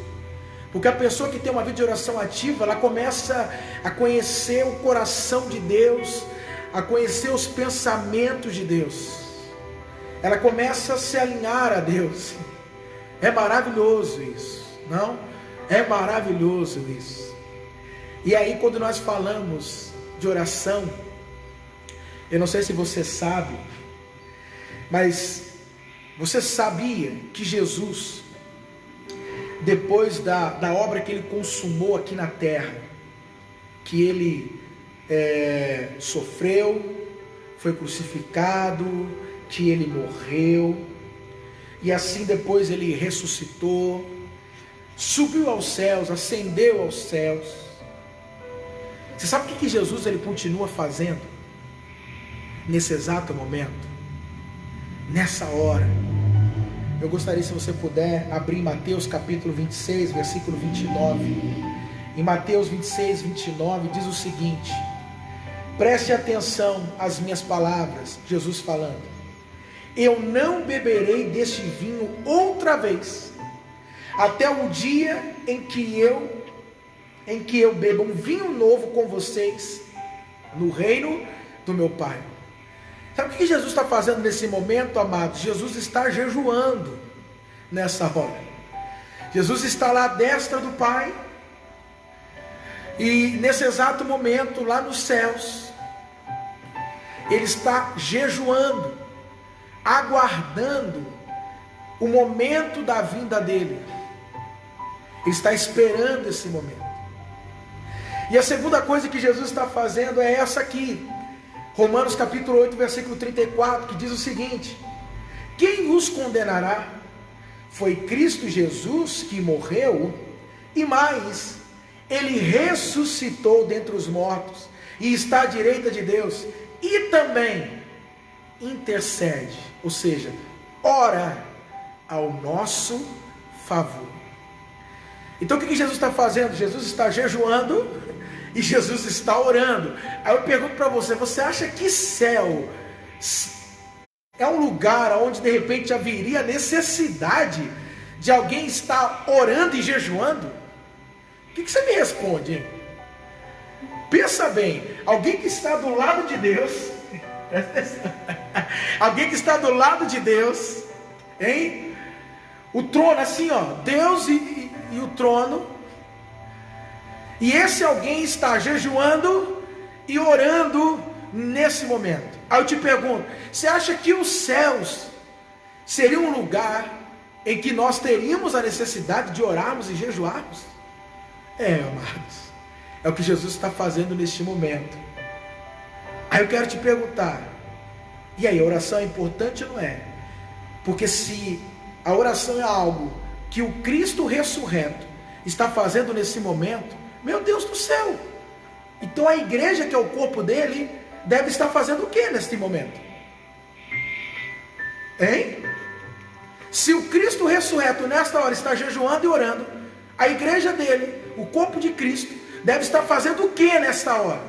porque a pessoa que tem uma vida de oração ativa, ela começa a conhecer o coração de Deus, a conhecer os pensamentos de Deus, ela começa a se alinhar a Deus. É maravilhoso isso, não? É maravilhoso isso. E aí quando nós falamos de oração, eu não sei se você sabe, mas você sabia que Jesus, depois da obra que ele consumou aqui na terra, que ele sofreu, foi crucificado, que ele morreu, e assim depois ele ressuscitou, subiu aos céus, ascendeu aos céus. Você sabe o que Jesus ele continua fazendo nesse exato momento? Nessa hora, eu gostaria, se você puder, abrir em Mateus capítulo 26, versículo 29. Em Mateus 26, 29, diz o seguinte: preste atenção às minhas palavras, Jesus falando: eu não beberei deste vinho outra vez, até o dia em que eu beba um vinho novo com vocês, no reino do meu Pai. Sabe o que Jesus está fazendo nesse momento, amados? Jesus está jejuando nessa hora. Jesus está lá à destra do Pai, e nesse exato momento, lá nos céus, ele está jejuando, aguardando o momento da vinda dele. Ele está esperando esse momento. E a segunda coisa que Jesus está fazendo é essa aqui, Romanos capítulo 8, versículo 34, que diz o seguinte: quem os condenará? Foi Cristo Jesus que morreu, e mais, ele ressuscitou dentre os mortos, e está à direita de Deus, e também intercede, ou seja, ora ao nosso favor. Então o que Jesus está fazendo? Jesus está jejuando e Jesus está orando. Aí eu pergunto para você, você acha que céu é um lugar onde de repente haveria necessidade de alguém estar orando e jejuando? O que você me responde, hein? Pensa bem, alguém que está do lado de Deus, alguém que está do lado de Deus, hein? O trono, assim, ó, Deus e o trono, e esse alguém está jejuando e orando nesse momento. Aí eu te pergunto, você acha que os céus seriam um lugar em que nós teríamos a necessidade de orarmos e jejuarmos? Amados, é o que Jesus está fazendo neste momento. Aí eu quero te perguntar, e aí, a oração é importante ou não é? Porque se a oração é algo que o Cristo ressurreto está fazendo nesse momento, meu Deus do céu, então a igreja, que é o corpo dele, deve estar fazendo o que neste momento? Hein? Se o Cristo ressurreto nesta hora está jejuando e orando, a igreja dele, o corpo de Cristo, deve estar fazendo o que nesta hora?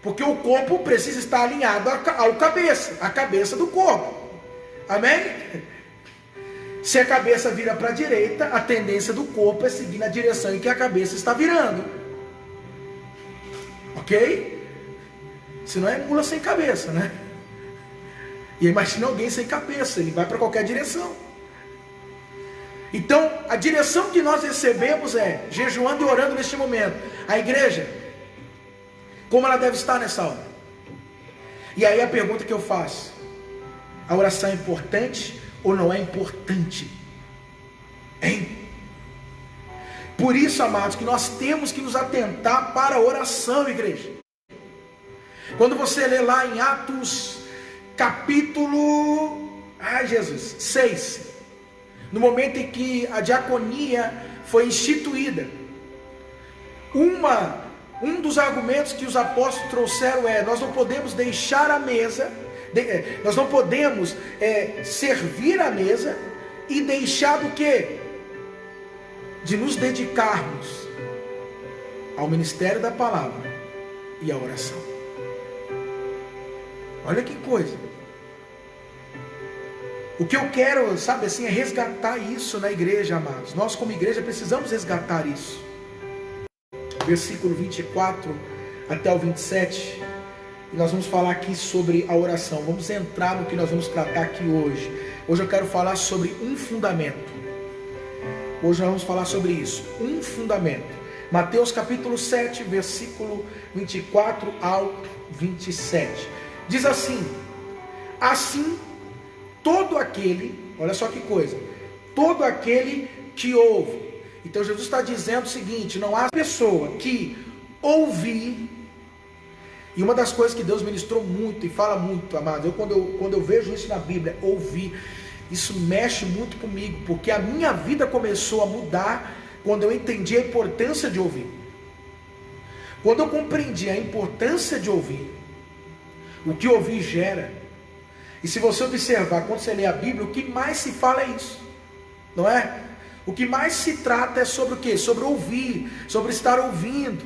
Porque o corpo precisa estar alinhado ao cabeça, a cabeça do corpo. Amém? Se a cabeça vira para a direita, a tendência do corpo é seguir na direção em que a cabeça está virando. Ok? Senão é mula sem cabeça, né? E imagina alguém sem cabeça, ele vai para qualquer direção. Então, a direção que nós recebemos é jejuando e orando neste momento. A igreja, como ela deve estar nessa hora? E aí a pergunta que eu faço: a oração é importante ou não é importante? Hein? Por isso, amados, que nós temos que nos atentar para a oração, igreja. Quando você lê lá em Atos capítulo 6, no momento em que a diaconia foi instituída, um dos argumentos que os apóstolos trouxeram é: nós não podemos deixar a mesa, nós não podemos servir a mesa e deixar do quê? De nos dedicarmos ao ministério da palavra e à oração. Olha que coisa. O que eu quero, sabe assim, é resgatar isso na igreja, amados. Nós como igreja precisamos resgatar isso. Versículo 24 até o 27. E nós vamos falar aqui sobre a oração. Vamos entrar no que nós vamos tratar aqui hoje. Hoje eu quero falar sobre um fundamento. Hoje nós vamos falar sobre isso. Um fundamento. Mateus capítulo 7, versículo 24 ao 27. Diz assim: assim, todo aquele, olha só que coisa, todo aquele que ouve. Então Jesus está dizendo o seguinte: não há pessoa que ouvir. E uma das coisas que Deus ministrou muito e fala muito, amado, quando eu vejo isso na Bíblia, ouvir, isso mexe muito comigo, porque a minha vida começou a mudar quando eu entendi a importância de ouvir. Quando eu compreendi a importância de ouvir, o que ouvir gera. E se você observar, quando você lê a Bíblia, o que mais se fala é isso, não é? O que mais se trata é sobre o quê? Sobre ouvir, sobre estar ouvindo.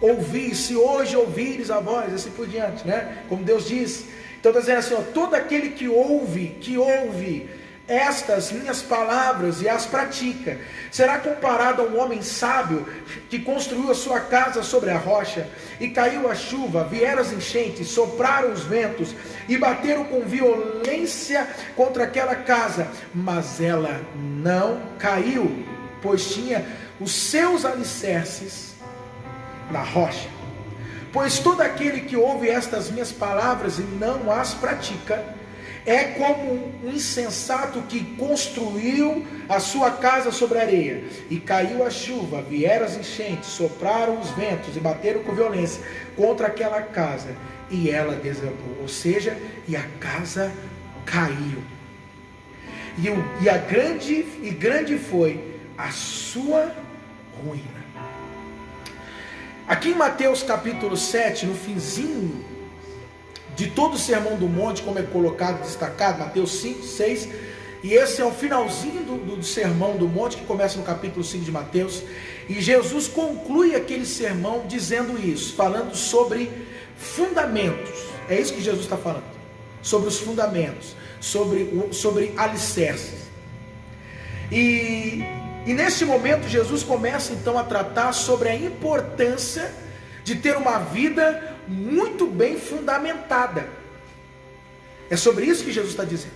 Ouvir, se hoje ouvires a voz, assim por diante, né? Como Deus diz. Então está dizendo assim, ó, todo aquele que ouve estas minhas palavras e as pratica, será comparado a um homem sábio que construiu a sua casa sobre a rocha, e caiu a chuva, vieram as enchentes, sopraram os ventos e bateram com violência contra aquela casa, mas ela não caiu, pois tinha os seus alicerces na rocha. Pois todo aquele que ouve estas minhas palavras e não as pratica é como um insensato que construiu a sua casa sobre a areia, e caiu a chuva, vieram as enchentes, sopraram os ventos e bateram com violência contra aquela casa, e ela desabou. Ou seja, e a casa caiu. E grande foi a sua ruína. Aqui em Mateus capítulo 7, no finzinho de todo o Sermão do Monte, como é colocado, destacado, Mateus 5, 6, e esse é o finalzinho do Sermão do Monte, que começa no capítulo 5 de Mateus, e Jesus conclui aquele sermão dizendo isso, falando sobre fundamentos. É isso que Jesus está falando, sobre os fundamentos, sobre alicerces. E nesse momento Jesus começa então a tratar sobre a importância de ter uma vida muito bem fundamentada. É sobre isso que Jesus está dizendo.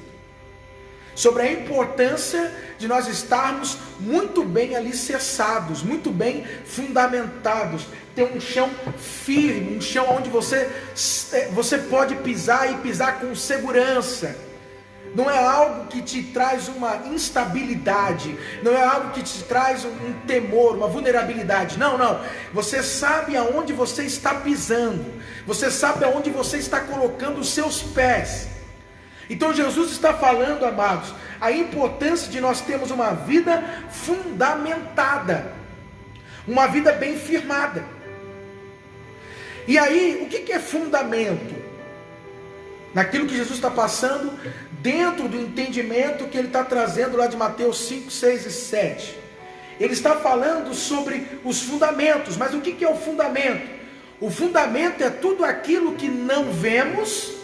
Sobre a importância de nós estarmos muito bem alicerçados, muito bem fundamentados, ter um chão firme, um chão onde você pode pisar e pisar com segurança. Não é algo que te traz uma instabilidade, não é algo que te traz um temor, uma vulnerabilidade. Não. Você sabe aonde você está pisando, você sabe aonde você está colocando os seus pés. Então Jesus está falando, amados, a importância de nós termos uma vida fundamentada, uma vida bem firmada. E aí, o que é fundamento? Naquilo que Jesus está passando, dentro do entendimento que ele está trazendo lá de Mateus 5, 6 e 7. Ele está falando sobre os fundamentos. Mas o que é o fundamento? O fundamento é tudo aquilo que não vemos,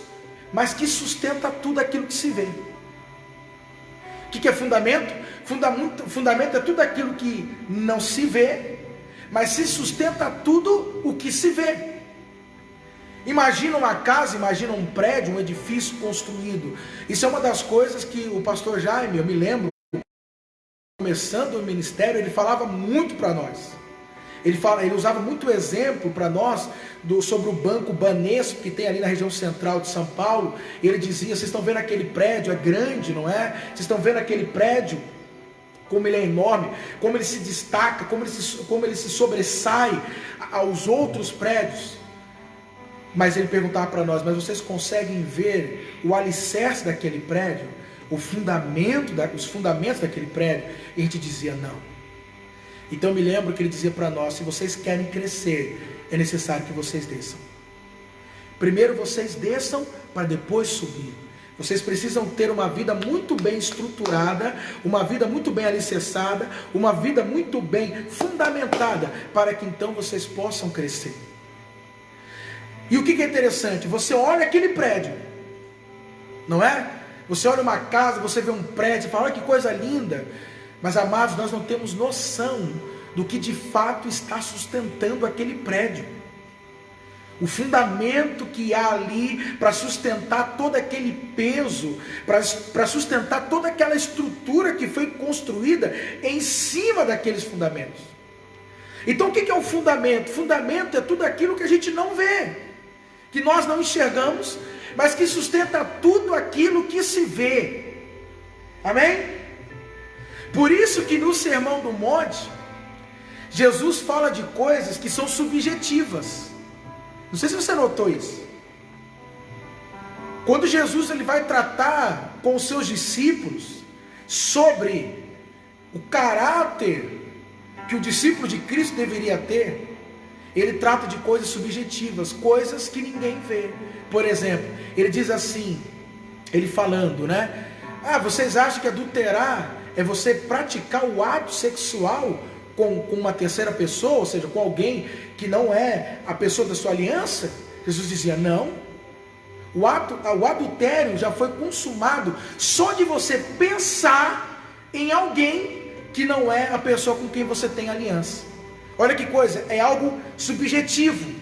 mas que sustenta tudo aquilo que se vê. O que é fundamento? Fundamento é tudo aquilo que não se vê, mas se sustenta tudo o que se vê. Imagina uma casa, imagina um prédio, um edifício construído. Isso é uma das coisas que o pastor Jaime, eu me lembro, começando o ministério, ele falava muito para nós. Ele usava muito exemplo para nós sobre o Banco Banespa, que tem ali na região central de São Paulo. Ele dizia: vocês estão vendo aquele prédio, é grande, não é? Vocês estão vendo aquele prédio, como ele é enorme, como ele se destaca, como ele se sobressai aos outros prédios. Mas ele perguntava para nós: mas vocês conseguem ver o alicerce daquele prédio? Os fundamentos daquele prédio? E a gente dizia: não. Então eu me lembro que ele dizia para nós: se vocês querem crescer, é necessário que vocês desçam. Primeiro vocês desçam para depois subir. Vocês precisam ter uma vida muito bem estruturada, uma vida muito bem alicerçada, uma vida muito bem fundamentada, para que então vocês possam crescer. E o que é interessante? Você olha aquele prédio, não é? Você olha uma casa, você vê um prédio, fala: olha que coisa linda. Mas, amados, nós não temos noção do que de fato está sustentando aquele prédio. O fundamento que há ali para sustentar todo aquele peso, para sustentar toda aquela estrutura que foi construída em cima daqueles fundamentos. Então o que é o fundamento? Fundamento é tudo aquilo que a gente não vê, que nós não enxergamos, mas que sustenta tudo aquilo que se vê. Amém? Por isso que no Sermão do Monte, Jesus fala de coisas que são subjetivas. Não sei se você notou isso. Quando Jesus ele vai tratar com os seus discípulos sobre o caráter que o discípulo de Cristo deveria ter, ele trata de coisas subjetivas, coisas que ninguém vê. Por exemplo, ele diz assim, ele falando, né? Vocês acham que adulterar é você praticar o ato sexual com uma terceira pessoa, ou seja, com alguém que não é a pessoa da sua aliança? Jesus dizia: não. O adultério já foi consumado só de você pensar em alguém que não é a pessoa com quem você tem aliança. Olha que coisa, é algo subjetivo.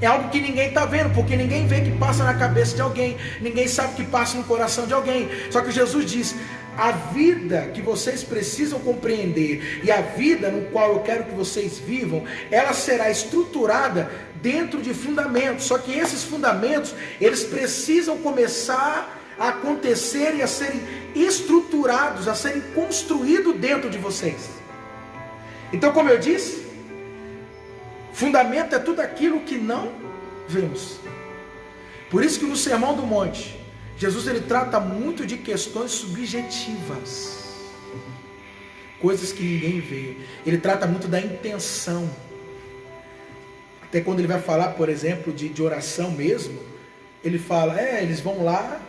É algo que ninguém está vendo, porque ninguém vê que passa na cabeça de alguém, ninguém sabe o que passa no coração de alguém. Só que Jesus diz: a vida que vocês precisam compreender e a vida no qual eu quero que vocês vivam, ela será estruturada dentro de fundamentos. Só que esses fundamentos, eles precisam começar a acontecer e a serem estruturados, a serem construídos dentro de vocês. Então, como eu disse, fundamento é tudo aquilo que não vemos. Por isso que no Sermão do Monte, Jesus ele trata muito de questões subjetivas, coisas que ninguém vê. Ele trata muito da intenção. Até quando ele vai falar, por exemplo, de oração mesmo, ele fala, eles vão lá,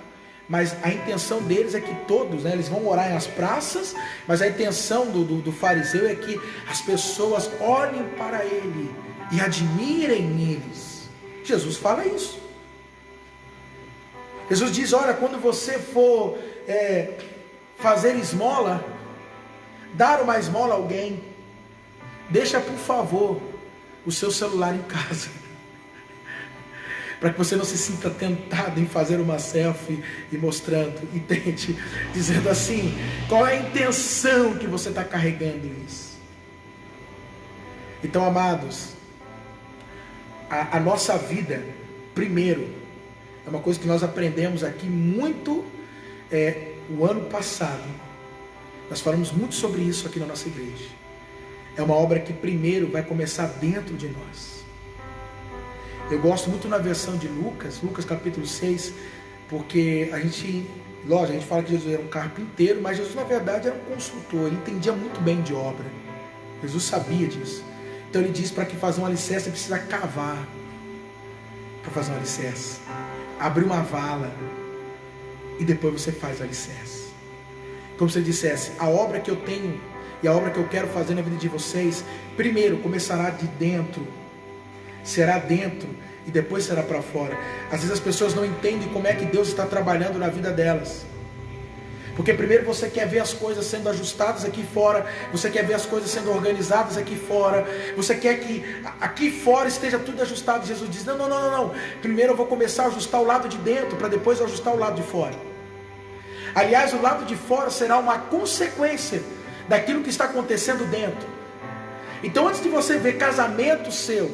mas a intenção deles é que todos, né, eles vão orar nas praças, mas a intenção do fariseu é que as pessoas olhem para ele e admirem eles. Jesus fala isso. Jesus diz: olha, quando você for fazer esmola, dar uma esmola a alguém, deixa por favor o seu celular em casa, para que você não se sinta tentado em fazer uma selfie e mostrando, entende? Dizendo assim, qual é a intenção que você está carregando isso. Então, amados, a nossa vida, primeiro, é uma coisa que nós aprendemos aqui muito o ano passado. Nós falamos muito sobre isso aqui na nossa igreja. É uma obra que primeiro vai começar dentro de nós. Eu gosto muito na versão de Lucas capítulo 6, porque a gente fala que Jesus era um carpinteiro, mas Jesus na verdade era um construtor, ele entendia muito bem de obra. Jesus sabia disso. Então ele diz: para que fazer um alicerce, você precisa cavar. Para fazer um alicerce, abrir uma vala, e depois você faz o alicerce. Como se ele dissesse: a obra que eu tenho e a obra que eu quero fazer na vida de vocês, primeiro começará de dentro, será dentro e depois será para fora. Às vezes as pessoas não entendem como é que Deus está trabalhando na vida delas. Porque primeiro você quer ver as coisas sendo ajustadas aqui fora, você quer ver as coisas sendo organizadas aqui fora, você quer que aqui fora esteja tudo ajustado. Jesus diz: não. Primeiro eu vou começar a ajustar o lado de dentro, para depois eu ajustar o lado de fora. Aliás, o lado de fora será uma consequência daquilo que está acontecendo dentro. Então, antes de você ver casamento seu,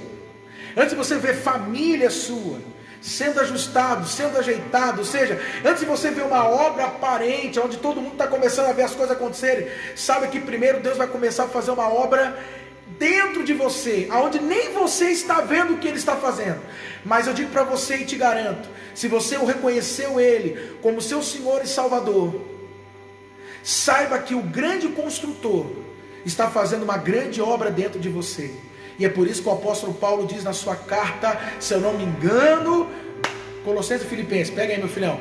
antes de você ver família sua sendo ajustado, sendo ajeitado, ou seja, antes de você ver uma obra aparente, onde todo mundo está começando a ver as coisas acontecerem, sabe que primeiro Deus vai começar a fazer uma obra dentro de você, aonde nem você está vendo o que Ele está fazendo. Mas eu digo para você e te garanto, se você o reconheceu Ele como seu Senhor e Salvador, saiba que o grande construtor está fazendo uma grande obra dentro de você. E é por isso que o apóstolo Paulo diz na sua carta, se eu não me engano, Colossenses e Filipenses, pega aí meu filhão,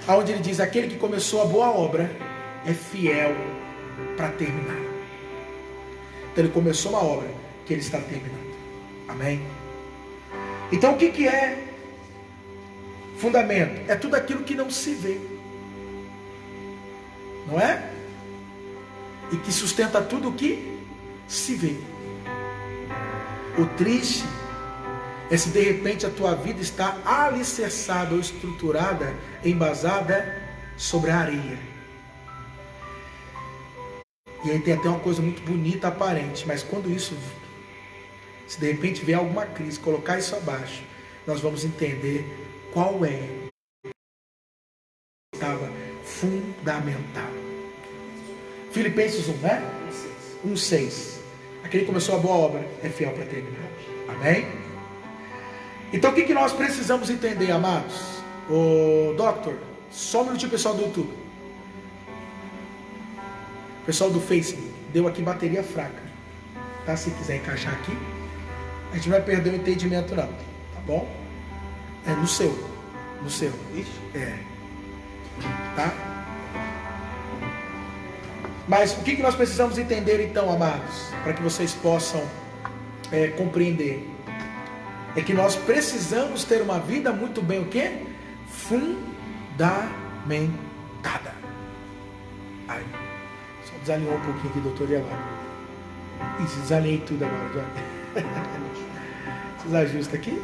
aonde ele diz: aquele que começou a boa obra é fiel para terminar. Então ele começou uma obra que ele está terminando. Amém? Então o que é fundamento? É tudo aquilo que não se vê, não é? E que sustenta tudo o que se vê. O triste é se de repente a tua vida está alicerçada ou estruturada, embasada sobre a areia. E aí tem até uma coisa muito bonita, aparente, mas quando isso, se de repente vier alguma crise, colocar isso abaixo, nós vamos entender qual é que estava fundamentado. Filipenses 1, né? 1:6. Aquele que começou a boa obra é fiel para terminar. Amém? Então o que nós precisamos entender, amados? O Doctor, só um minutinho, pessoal do YouTube. Pessoal do Facebook, deu aqui bateria fraca. Tá? Se quiser encaixar aqui, a gente não vai perder o entendimento não. Tá bom? É no seu. No seu. É. Tá? Mas o que nós precisamos entender então, amados, para que vocês possam compreender, é que nós precisamos ter uma vida muito bem o quê? Fundamentada. Aí, só desalinhou um pouquinho aqui, doutor, e agora? Isso, desalinhei tudo agora. Vocês ajustam aqui?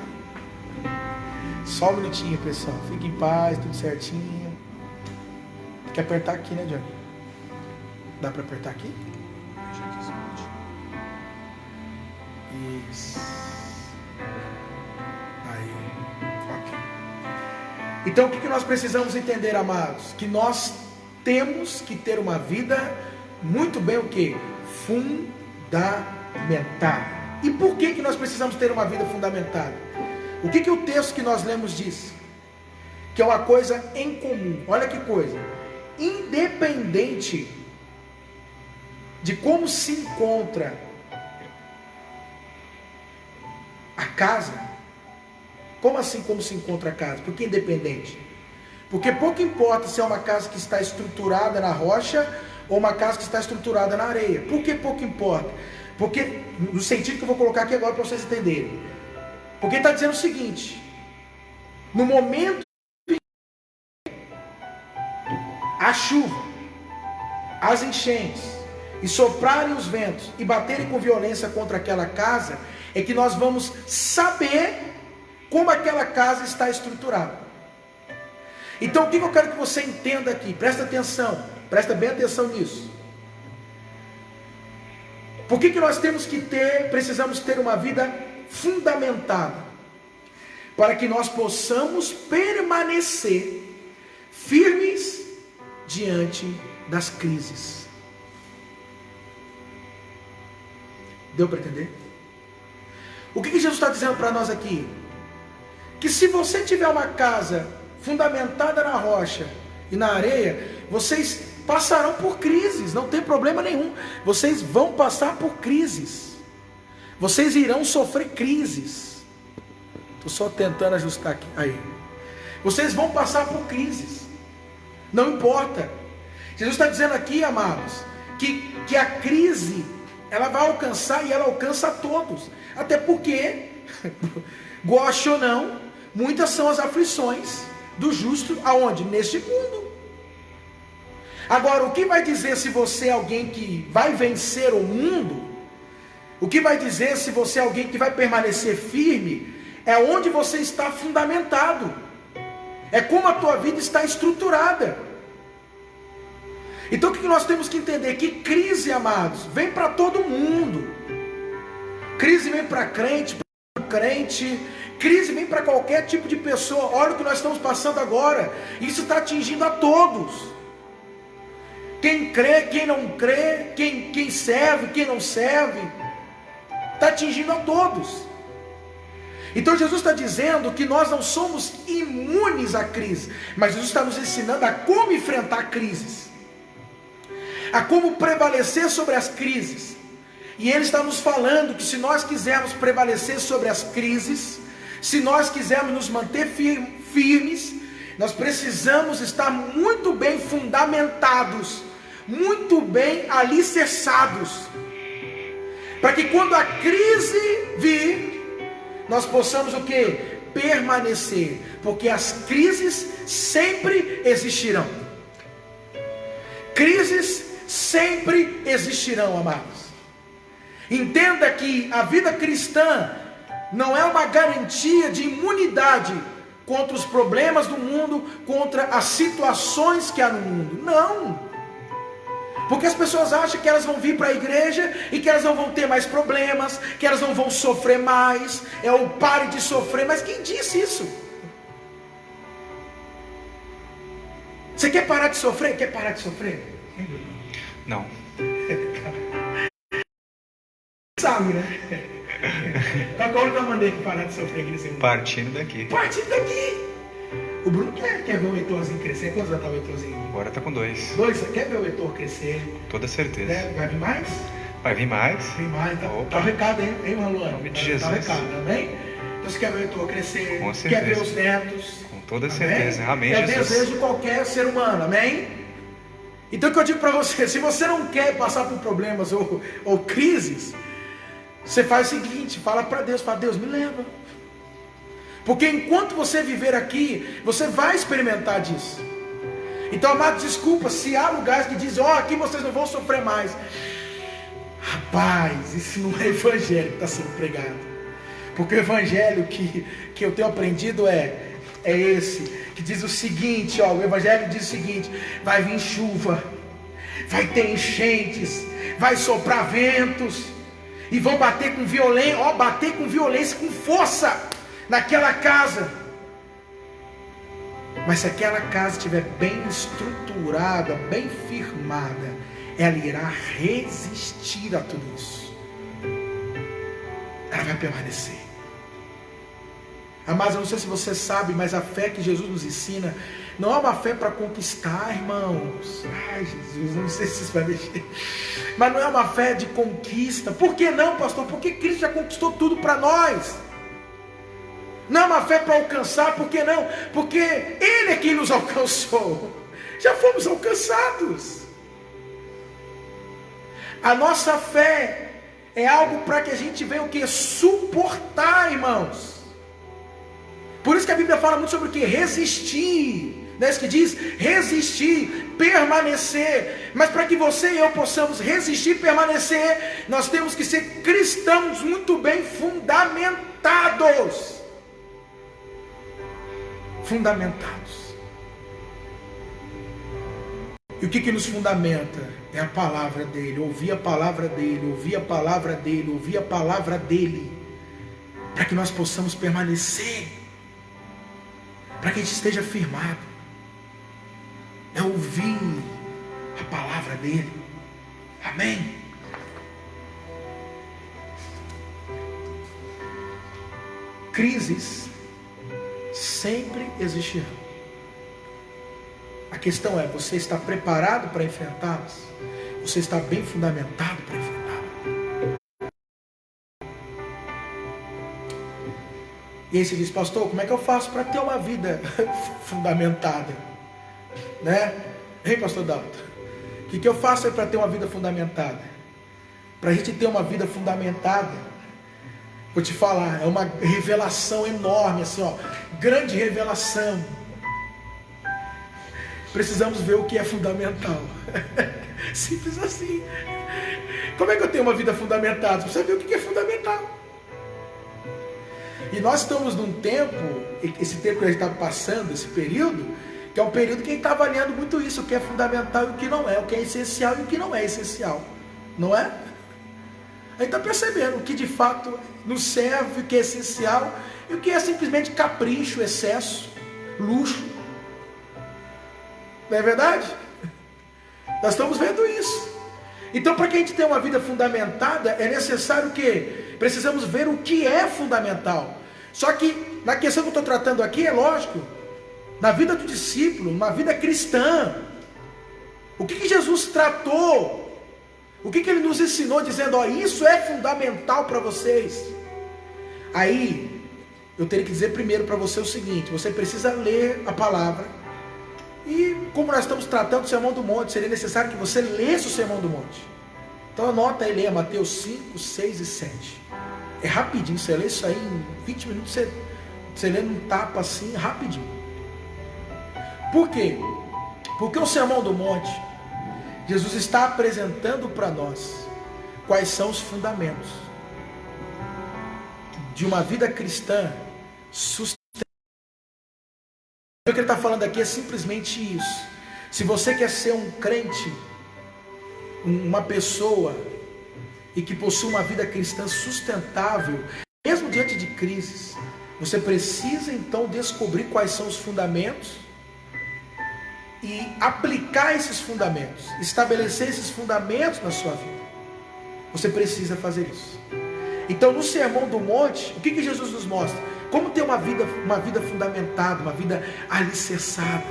Só um minutinho, pessoal. Fique em paz, tudo certinho. Tem que apertar aqui, né, Johnny? Dá para apertar aqui? Isso. Aí. Ok. Então o que nós precisamos entender, amados? Que nós temos que ter uma vida muito bem o quê? Fundamentada. E por que nós precisamos ter uma vida fundamentada? O que o texto que nós lemos diz? Que é uma coisa em comum. Olha que coisa. Independente de como se encontra a casa. Como assim como se encontra a casa? Por que independente? Porque pouco importa se é uma casa que está estruturada na rocha ou uma casa que está estruturada na areia. Por que pouco importa? Porque, no sentido que eu vou colocar aqui agora para vocês entenderem. Porque está dizendo o seguinte: no momento a chuva, as enchentes, e soprarem os ventos e baterem com violência contra aquela casa, é que nós vamos saber como aquela casa está estruturada. Então o que eu quero que você entenda aqui? Presta atenção, presta bem atenção nisso. Por que nós precisamos ter uma vida fundamentada? Para que nós possamos permanecer firmes diante das crises. Deu para entender? O que Jesus está dizendo para nós aqui? Que se você tiver uma casa fundamentada na rocha e na areia, vocês passarão por crises, não tem problema nenhum. Vocês vão passar por crises. Vocês irão sofrer crises. Estou só tentando ajustar aqui. Aí. Vocês vão passar por crises. Não importa. Jesus está dizendo aqui, amados, que a crise, ela vai alcançar e ela alcança a todos. Até porque, goste ou não, muitas são as aflições do justo, aonde? Neste mundo. Agora, o que vai dizer se você é alguém que vai vencer o mundo? O que vai dizer se você é alguém que vai permanecer firme? É onde você está fundamentado. É como a tua vida está estruturada. Então o que nós temos que entender? Que crise, amados, vem para todo mundo. Crise vem para crente, crise vem para qualquer tipo de pessoa. Olha o que nós estamos passando agora. Isso está atingindo a todos. Quem crê, quem não crê, quem serve, quem não serve, está atingindo a todos. Então Jesus está dizendo que nós não somos imunes à crise, mas Jesus está nos ensinando a como enfrentar crises, a como prevalecer sobre as crises. E Ele está nos falando que se nós quisermos prevalecer sobre as crises, se nós quisermos nos manter firmes, nós precisamos estar muito bem fundamentados, muito bem alicerçados, para que quando a crise vir, nós possamos o que? Permanecer, porque as crises sempre existirão. Crises sempre existirão, amados. Entenda que a vida cristã não é uma garantia de imunidade contra os problemas do mundo, contra as situações que há no mundo. Não. Porque as pessoas acham que elas vão vir para a igreja e que elas não vão ter mais problemas, que elas não vão sofrer mais. É o pare de sofrer. Mas quem disse isso? Você quer parar de sofrer? Quer parar de sofrer? Não. Sabe, né? Qual é a maneira de parar de sofrer aqui nesse mundo? Partindo daqui. Partindo daqui. O Bruno quer ver o Heitorzinho crescer. Quantos anos está o Heitorzinho? Agora tá com 2. 2? Você quer ver o Heitor crescer? Com toda certeza. Né? Vai vir mais? Vai vir mais. Vem mais. Tá o recado, hein, Luana? Em nome de Jesus. Tá o recado, amém? Então você quer ver o Heitor crescer? Com certeza. Quer ver os netos? Com toda certeza. Amém, É o Jesus. desejo de qualquer ser humano, amém? Então o que eu digo para você, se você não quer passar por problemas ou crises, você faz o seguinte, fala para Deus, fala, Deus, me leva. Porque enquanto você viver aqui, você vai experimentar disso. Então, amados, desculpa, se há lugares que dizem, aqui vocês não vão sofrer mais. Rapaz, isso não é evangelho que está sendo pregado. Porque o evangelho que eu tenho aprendido é esse, que diz o seguinte, o evangelho diz o seguinte, vai vir chuva, vai ter enchentes, vai soprar ventos, e vão bater com violência, com força, naquela casa. Mas se aquela casa estiver bem estruturada, bem firmada, ela irá resistir a tudo isso. Ela vai permanecer. Amados, eu não sei se você sabe, mas a fé que Jesus nos ensina não é uma fé para conquistar, irmãos. Ai, Jesus, não sei se isso vai mexer. Mas não é uma fé de conquista. Por que não, pastor? Porque Cristo já conquistou tudo para nós. Não é uma fé para alcançar, por que não? Porque Ele é quem nos alcançou. Já fomos alcançados. A nossa fé é algo para que a gente venha o que? Suportar, irmãos. Por isso que a Bíblia fala muito sobre o que? Resistir. Não é isso que diz? Resistir, permanecer. Mas para que você e eu possamos resistir e permanecer, nós temos que ser cristãos muito bem fundamentados. Fundamentados. E o que nos fundamenta? É a palavra dele. Ouvir a palavra dele, ouvir a palavra dele, ouvir a palavra dele, para que nós possamos permanecer, para que a gente esteja firmado. É ouvir a palavra dele. Amém? Crises sempre existirão. A questão é, você está preparado para enfrentá-las? Você está bem fundamentado para enfrentá-las? E aí você diz, pastor, como é que eu faço para ter uma vida fundamentada? Né? Hein, pastor Dalton? O que eu faço aí para ter uma vida fundamentada? Para a gente ter uma vida fundamentada, vou te falar, é uma revelação enorme, assim, grande revelação. precisamos ver o que é fundamental. Simples assim. Como é que eu tenho uma vida fundamentada? Você precisa ver o que é fundamental. E nós estamos num tempo, esse tempo que a gente está passando, esse período, que é um período que a gente está avaliando muito isso, o que é fundamental e o que não é, o que é essencial e o que não é essencial. Não é? A gente está percebendo o que de fato nos serve, o que é essencial e o que é simplesmente capricho, excesso, luxo. Não é verdade? Nós estamos vendo isso. Então, para que a gente tenha uma vida fundamentada, é necessário que precisamos ver o que é fundamental. Só que na questão que eu estou tratando aqui, é lógico, na vida do discípulo, na vida cristã, o que Jesus tratou? O que ele nos ensinou dizendo, ó, isso é fundamental para vocês? Aí, eu teria que dizer primeiro para você o seguinte, você precisa ler a palavra, e como nós estamos tratando do Sermão do Monte, seria necessário que você lesse o Sermão do Monte. Então anota e leia Mateus 5, 6 e 7. É rapidinho, você lê isso aí em 20 minutos, você lê num tapa assim, rapidinho. Por quê? Porque o Sermão do Monte, Jesus está apresentando para nós quais são os fundamentos de uma vida cristã sustentável. O que ele está falando aqui é simplesmente isso. Se você quer ser um crente, uma pessoa e que possui uma vida cristã sustentável, mesmo diante de crises, você precisa então descobrir quais são os fundamentos e aplicar esses fundamentos, estabelecer esses fundamentos na sua vida. Você precisa fazer isso. Então no Sermão do Monte, o que Jesus nos mostra? Como ter uma vida fundamentada, uma vida alicerçada.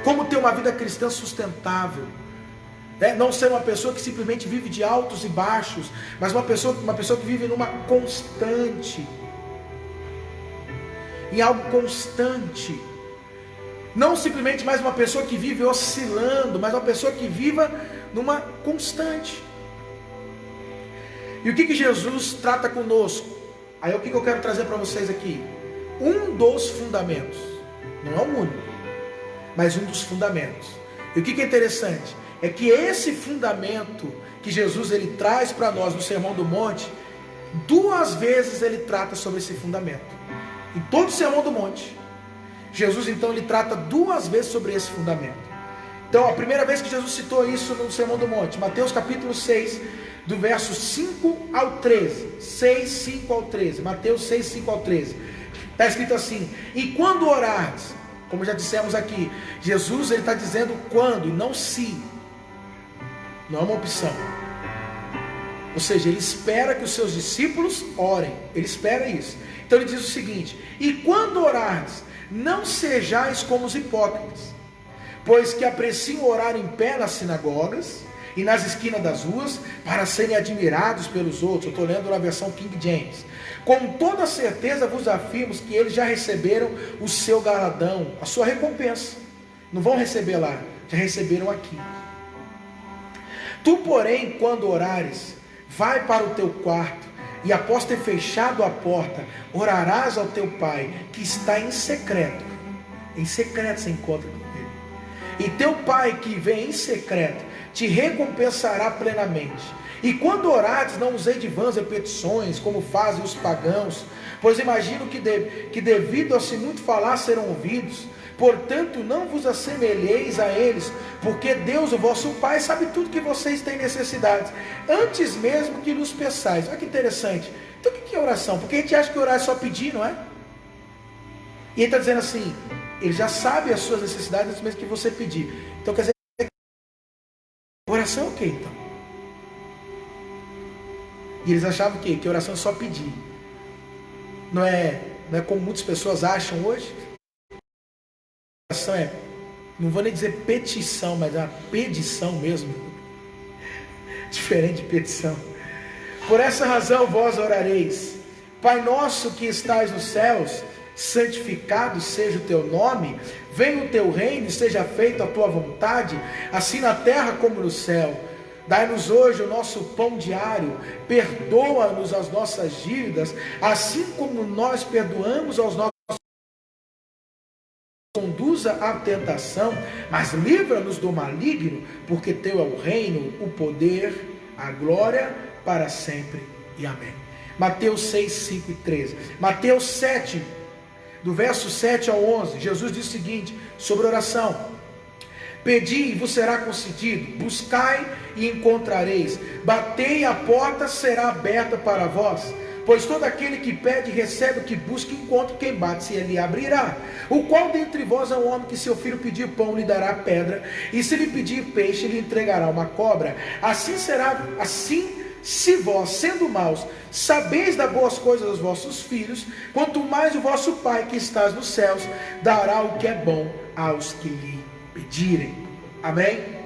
Como ter uma vida cristã sustentável. Não ser uma pessoa que simplesmente vive de altos e baixos, mas uma pessoa que vive numa constante. Em algo constante. Não simplesmente mais uma pessoa que vive oscilando, mas uma pessoa que viva numa constante. E o que Jesus trata conosco? Aí o que eu quero trazer para vocês aqui? Um dos fundamentos, não é o único, mas um dos fundamentos. E o que é interessante? É que esse fundamento que Jesus ele traz para nós no Sermão do Monte, 2 vezes ele trata sobre esse fundamento. Em todo o Sermão do Monte, Jesus então ele trata 2 vezes sobre esse fundamento. Então a primeira vez que Jesus citou isso no Sermão do Monte, Mateus capítulo 6, do verso 5 ao 13, 6, 5 ao 13, Mateus 6, 5 ao 13, está escrito assim, e quando orares, como já dissemos aqui, Jesus ele está dizendo quando e não se, não é uma opção, ou seja, ele espera que os seus discípulos orem, ele espera isso, então ele diz o seguinte, e quando orares, não sejais como os hipócritas, pois que apreciam orar em pé nas sinagogas, e nas esquinas das ruas, para serem admirados pelos outros. Eu estou lendo na versão King James. Com toda certeza vos afirmo que eles já receberam o seu galardão, a sua recompensa. Não vão receber lá, já receberam aqui. Tu, porém, quando orares, vai para o teu quarto, e após ter fechado a porta, orarás ao teu pai, que está em secreto. Em secreto você encontra com ele. E teu pai que vem em secreto, te recompensará plenamente. E quando orares, não usei de vãs repetições, como fazem os pagãos, pois imagino que devido a se muito falar serão ouvidos. Portanto, não vos assemelheis a eles, porque Deus, o vosso Pai, sabe tudo que vocês têm necessidades, antes mesmo que nos peçais. Olha que interessante. Então o que é oração? Porque a gente acha que orar é só pedir, não é? E ele está dizendo assim, ele já sabe as suas necessidades antes mesmo que você pedir. Então quer dizer, oração é o que então? E eles achavam o quê? Que oração é só pedir. Não é como muitas pessoas acham hoje. Oração é, não vou nem dizer petição, mas é uma pedição mesmo. Diferente de petição. Por essa razão vós orareis: Pai nosso que estais nos céus, santificado seja o teu nome, venha o teu reino e seja feita a tua vontade, assim na terra como no céu. Dai-nos hoje o nosso pão diário, perdoa-nos as nossas dívidas, assim como nós perdoamos aos nossos conduza à tentação, mas livra-nos do maligno, porque teu é o reino, o poder, a glória para sempre. E amém. Mateus 6, 5 e 13. Mateus 7, do verso 7 ao 11, Jesus diz o seguinte, sobre oração: pedi e vos será concedido, buscai e encontrareis, batei, a porta será aberta para vós. Pois todo aquele que pede, recebe, o que busca, encontra, quem bate, se ele abrirá. O qual dentre vós é um homem que seu filho pedir pão, lhe dará pedra, e se lhe pedir peixe, lhe entregará uma cobra? Assim será, assim, se vós, sendo maus, sabeis dar boas coisas aos vossos filhos, quanto mais o vosso Pai que estás nos céus, dará o que é bom aos que lhe pedirem. Amém?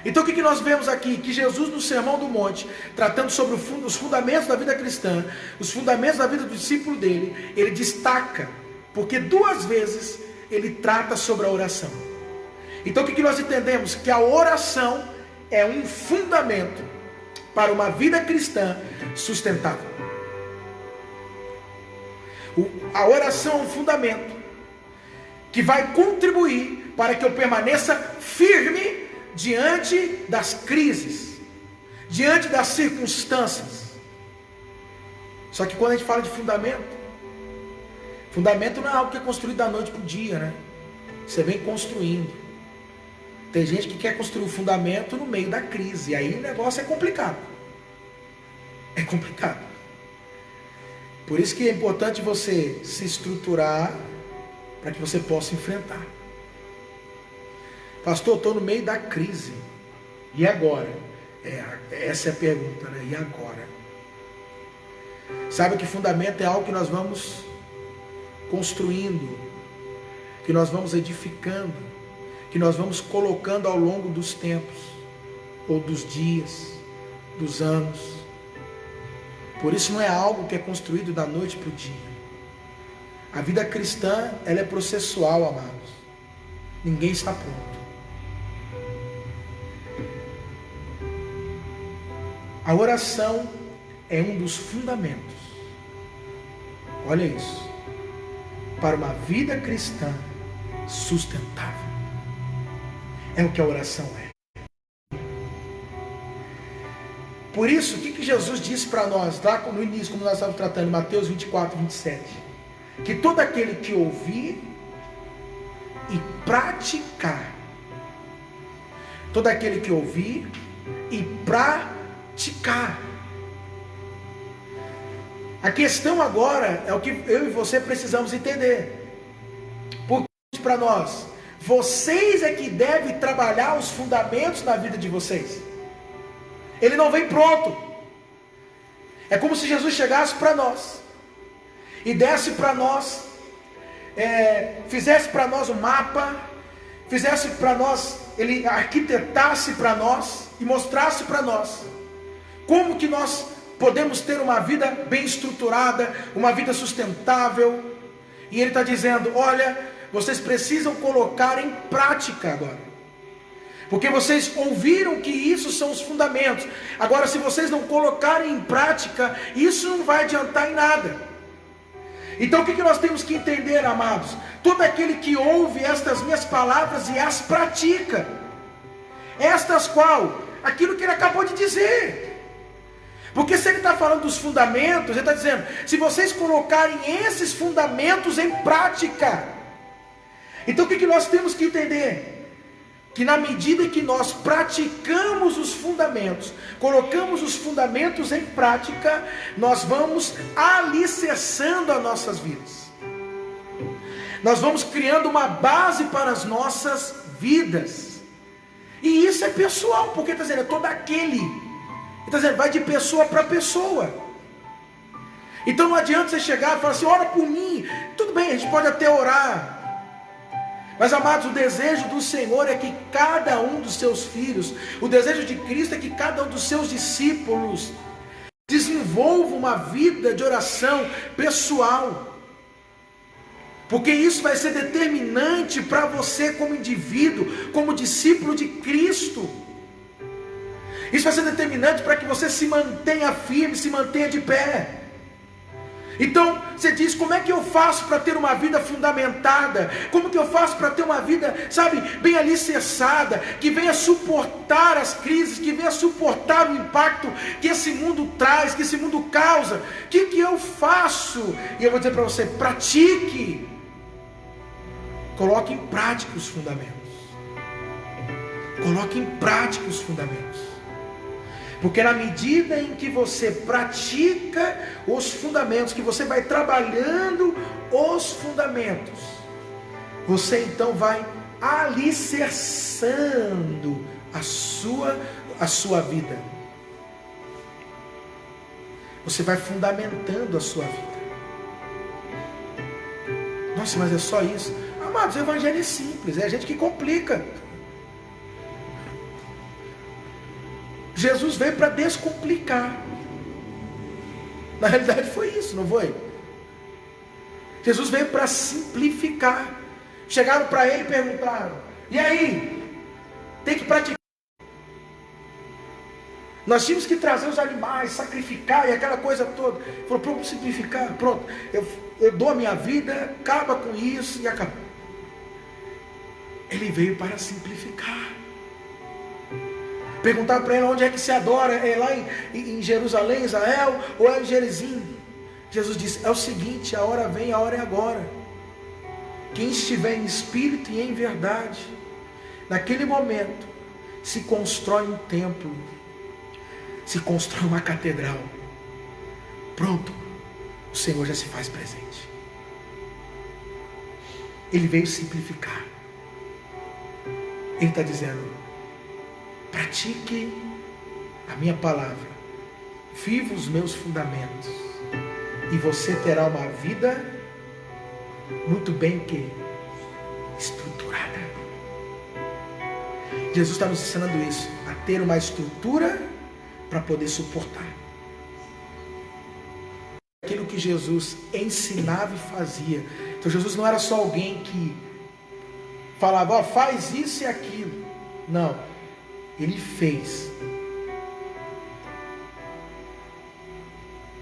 Então o que nós vemos aqui? Que Jesus no Sermão do Monte, tratando sobre os fundamentos da vida cristã, os fundamentos da vida do discípulo dele, ele destaca, porque 2 vezes ele trata sobre a oração. Então o que nós entendemos? Que a oração é um fundamento para uma vida cristã sustentável. A oração é um fundamento que vai contribuir para que eu permaneça firme diante das crises, diante das circunstâncias. Só que quando a gente fala de fundamento não é algo que é construído da noite para o dia, né? Você vem construindo. Tem gente que quer construir o fundamento no meio da crise, e aí o negócio é complicado. É complicado. Por isso que é importante você se estruturar para que você possa enfrentar. Pastor, estou no meio da crise. E agora? Essa é a pergunta, né? E agora? Sabe que fundamento é algo que nós vamos construindo, que nós vamos edificando, que nós vamos colocando ao longo dos tempos, ou dos dias, dos anos. Por isso não é algo que é construído da noite para o dia. A vida cristã, ela é processual, amados. Ninguém está pronto. A oração é um dos fundamentos, olha isso, para uma vida cristã sustentável. É o que a oração é. Por isso, o que Jesus disse para nós, lá no início, como nós estávamos tratando, Mateus 24, 27, que todo aquele que ouvir e praticar, todo aquele que ouvir e praticar. A questão agora é o que eu e você precisamos entender. Porque para nós, vocês é que devem trabalhar os fundamentos na vida de vocês. Ele não vem pronto. É como se Jesus chegasse para nós e desse para nós, fizesse para nós um mapa, fizesse para nós, ele arquitetasse para nós e mostrasse para nós como que nós podemos ter uma vida bem estruturada, uma vida sustentável. E ele está dizendo, olha, vocês precisam colocar em prática agora. Porque vocês ouviram que isso são os fundamentos. Agora, se vocês não colocarem em prática, isso não vai adiantar em nada. Então, o que nós temos que entender, amados? Todo aquele que ouve estas minhas palavras e as pratica. Estas qual? Aquilo que ele acabou de dizer. Porque se ele está falando dos fundamentos, ele está dizendo, se vocês colocarem esses fundamentos em prática. Então o que nós temos que entender? Que na medida que nós praticamos os fundamentos, colocamos os fundamentos em prática, nós vamos alicerçando as nossas vidas. Nós vamos criando uma base para as nossas vidas. E isso é pessoal, porque está dizendo, é todo aquele. Está dizendo, vai de pessoa para pessoa. Então não adianta você chegar e falar assim, ora por mim. Tudo bem, a gente pode até orar. Mas amados, o desejo do Senhor é que cada um dos seus filhos, o desejo de Cristo é que cada um dos seus discípulos desenvolva uma vida de oração pessoal. Porque isso vai ser determinante para você como indivíduo, como discípulo de Cristo. Isso vai ser determinante para que você se mantenha firme, se mantenha de pé. Então, você diz, como é que eu faço para ter uma vida fundamentada? Como que eu faço para ter uma vida, sabe, bem alicerçada, que venha suportar as crises, que venha suportar o impacto que esse mundo traz, que esse mundo causa? O que eu faço? E eu vou dizer para você, pratique. Coloque em prática os fundamentos. Coloque em prática os fundamentos. Porque na medida em que você pratica os fundamentos, que você vai trabalhando os fundamentos, você então vai alicerçando a sua vida. Você vai fundamentando a sua vida. Nossa, mas é só isso? Amados, o evangelho é simples, é a gente que complica. Jesus veio para descomplicar. Na realidade foi isso, não foi? Jesus veio para simplificar. Chegaram para ele e perguntaram: e aí? Tem que praticar. Nós tínhamos que trazer os animais, sacrificar e aquela coisa toda. Ele falou: pronto, simplificar, pronto. Eu dou a minha vida, acaba com isso e acaba. Ele veio para simplificar. Perguntaram para ele onde é que se adora, é lá em Jerusalém, Israel, ou é em Gerizim? Jesus disse: é o seguinte, a hora vem, a hora é agora. Quem estiver em espírito e em verdade, naquele momento, se constrói um templo, se constrói uma catedral. Pronto, o Senhor já se faz presente. Ele veio simplificar. Ele está dizendo: pratique a minha palavra, viva os meus fundamentos, e você terá uma vida muito bem estruturada. Jesus está nos ensinando isso, a ter uma estrutura para poder suportar. Aquilo que Jesus ensinava e fazia. Então Jesus não era só alguém que falava: ó, faz isso e aquilo. Não, ele fez.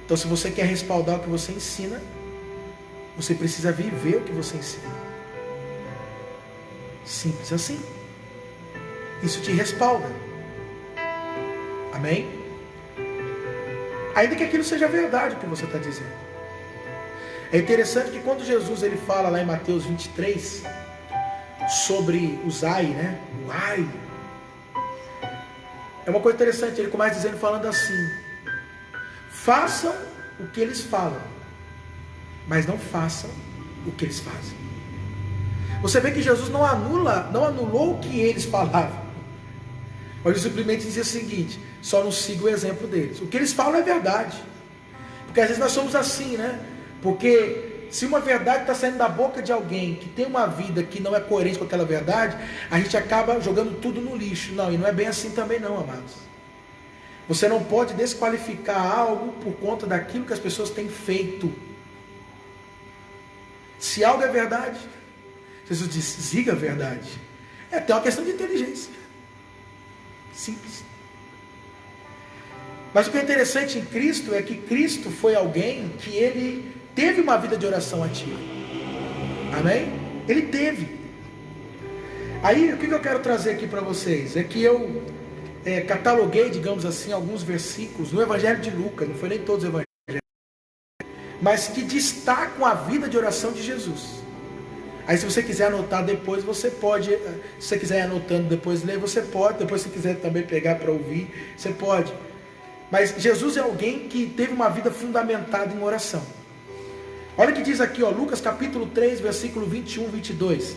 Então, se você quer respaldar o que você ensina, você precisa viver o que você ensina. Simples assim. Isso te respalda. Amém? Ainda que aquilo seja verdade o que você está dizendo. É interessante que quando Jesus ele fala lá em Mateus 23 sobre os ai, né? O ai. É uma coisa interessante, ele começa dizendo, falando assim: façam o que eles falam, mas não façam o que eles fazem. Você vê que Jesus não anulou o que eles falavam, mas simplesmente dizia o seguinte: só não siga o exemplo deles. O que eles falam é verdade, porque às vezes nós somos assim, né? Porque se uma verdade está saindo da boca de alguém que tem uma vida que não é coerente com aquela verdade, a gente acaba jogando tudo no lixo. Não, e não é bem assim também não, amados. Você não pode desqualificar algo por conta daquilo que as pessoas têm feito. Se algo é verdade, Jesus disse: siga a verdade. É até uma questão de inteligência. Simples. Mas o que é interessante em Cristo é que Cristo foi alguém que ele teve uma vida de oração ativa. Amém? Ele teve. Aí, o que eu quero trazer aqui para vocês? É que eu cataloguei, digamos assim, alguns versículos no Evangelho de Lucas. Não foi nem todos os evangelhos, mas que destacam a vida de oração de Jesus. Aí, se você quiser anotar depois, você pode. Se você quiser ir anotando depois ler, você pode. Depois, se quiser também pegar para ouvir, você pode. Mas Jesus é alguém que teve uma vida fundamentada em oração. Olha o que diz aqui, ó, Lucas capítulo 3, versículo 21, 22.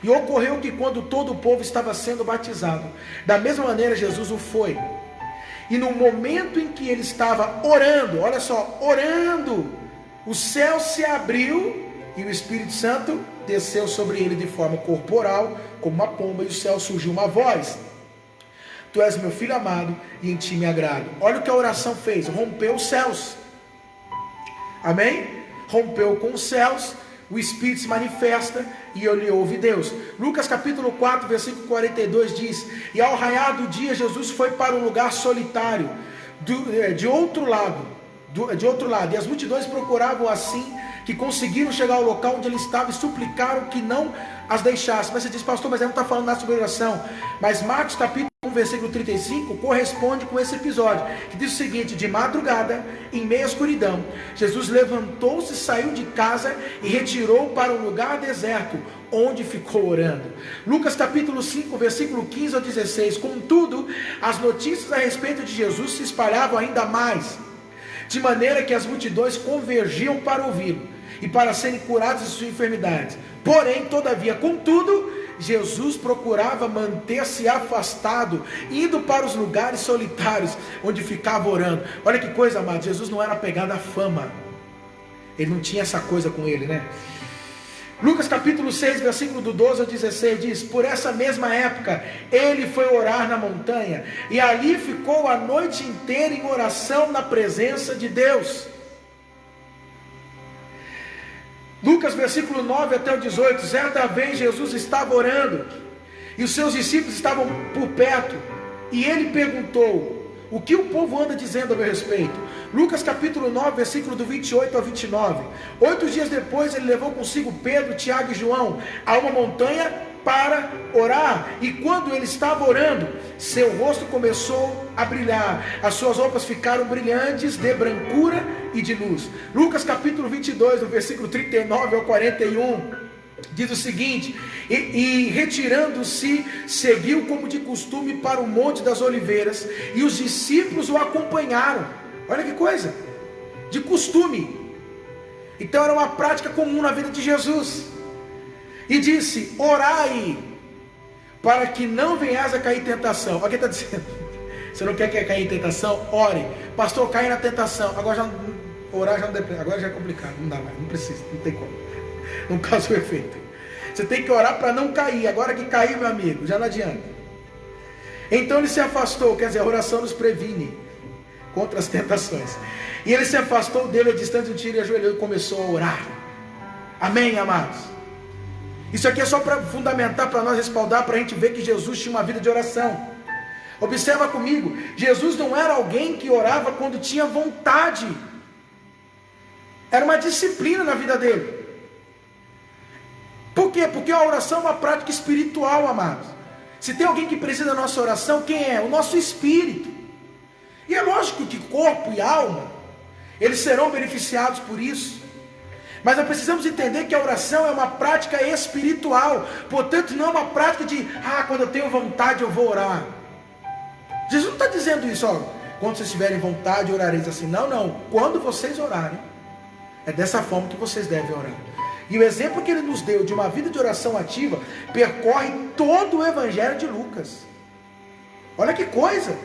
E ocorreu que quando todo o povo estava sendo batizado, da mesma maneira Jesus o foi. E no momento em que ele estava orando, olha só, orando, o céu se abriu e o Espírito Santo desceu sobre ele de forma corporal, como uma pomba, e do céu surgiu uma voz: tu és meu filho amado e em ti me agrado. Olha o que a oração fez: rompeu os céus. Amém? Rompeu com os céus, o Espírito se manifesta e ele ouve Deus. Lucas capítulo 4, versículo 42 diz: e ao raiar do dia, Jesus foi para um lugar solitário, de outro lado, de outro lado. E as multidões procuravam assim, que conseguiram chegar ao local onde ele estava e suplicaram que não as deixasse. Mas você diz, pastor, mas ele não está falando nada sobre oração. Mas Marcos capítulo 1, versículo 35, corresponde com esse episódio, que diz o seguinte: de madrugada, em meia escuridão, Jesus levantou-se, saiu de casa e retirou para um lugar deserto, onde ficou orando. Lucas capítulo 5, versículo 15 ao 16. Contudo, as notícias a respeito de Jesus se espalhavam ainda mais, de maneira que as multidões convergiam para ouvi-lo e para serem curados de suas enfermidades. Porém, todavia, contudo, Jesus procurava manter-se afastado, indo para os lugares solitários, onde ficava orando. Olha que coisa, amado, Jesus não era apegado à fama. Ele não tinha essa coisa com ele, né? Lucas capítulo 6, versículo do 12 ao 16 diz: por essa mesma época, ele foi orar na montanha, e ali ficou a noite inteira em oração na presença de Deus. Lucas versículo 9 até o 18, certa vez Jesus estava orando, e os seus discípulos estavam por perto, e ele perguntou: o que o povo anda dizendo a meu respeito? Lucas capítulo 9, versículo do 28 ao 29. 8 dias depois ele levou consigo Pedro, Tiago e João a uma montanha para orar, e quando ele estava orando, seu rosto começou a brilhar, as suas roupas ficaram brilhantes de brancura e de luz. Lucas capítulo 22, do versículo 39 ao 41, diz o seguinte: e retirando-se, seguiu como de costume para o Monte das Oliveiras, e os discípulos o acompanharam. Olha que coisa, de costume. Então era uma prática comum na vida de Jesus. E disse: orai, para que não venhas a cair em tentação. Olha o que está dizendo. Você não quer cair em tentação? Ore. Pastor, cai na tentação. Agora já orar já não depende. Agora já é complicado, não dá mais, não precisa, não tem como. Não causa o efeito. Você tem que orar para não cair. Agora que caiu, meu amigo, já não adianta. Então ele se afastou. Quer dizer, a oração nos previne contra as tentações. E ele se afastou dele a distância de um tiro e ajoelhou e começou a orar. Amém, amados? Isso aqui é só para fundamentar, para nós respaldar, para a gente ver que Jesus tinha uma vida de oração. Observa comigo, Jesus não era alguém que orava quando tinha vontade. Era uma disciplina na vida dele. Por quê? Porque a oração é uma prática espiritual, amados. Se tem alguém que precisa da nossa oração, quem é? O nosso espírito. E é lógico que corpo e alma, eles serão beneficiados por isso. Mas nós precisamos entender que a oração é uma prática espiritual. Portanto, não é uma prática de, quando eu tenho vontade eu vou orar. Jesus não está dizendo isso, quando vocês tiverem vontade orareis assim. Não, quando vocês orarem, é dessa forma que vocês devem orar. E o exemplo que ele nos deu de uma vida de oração ativa percorre todo o evangelho de Lucas. Olha que coisa!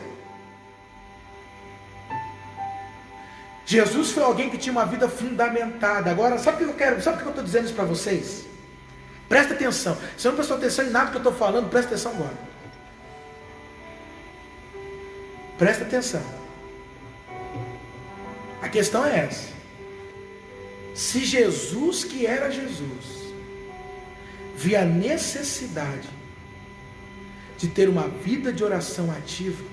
Jesus foi alguém que tinha uma vida fundamentada. Agora, sabe o que eu quero? Sabe o que eu estou dizendo isso para vocês? Presta atenção. Se não prestou atenção em nada que eu estou falando, presta atenção agora. Presta atenção. A questão é essa. Se Jesus, que era Jesus, via a necessidade de ter uma vida de oração ativa,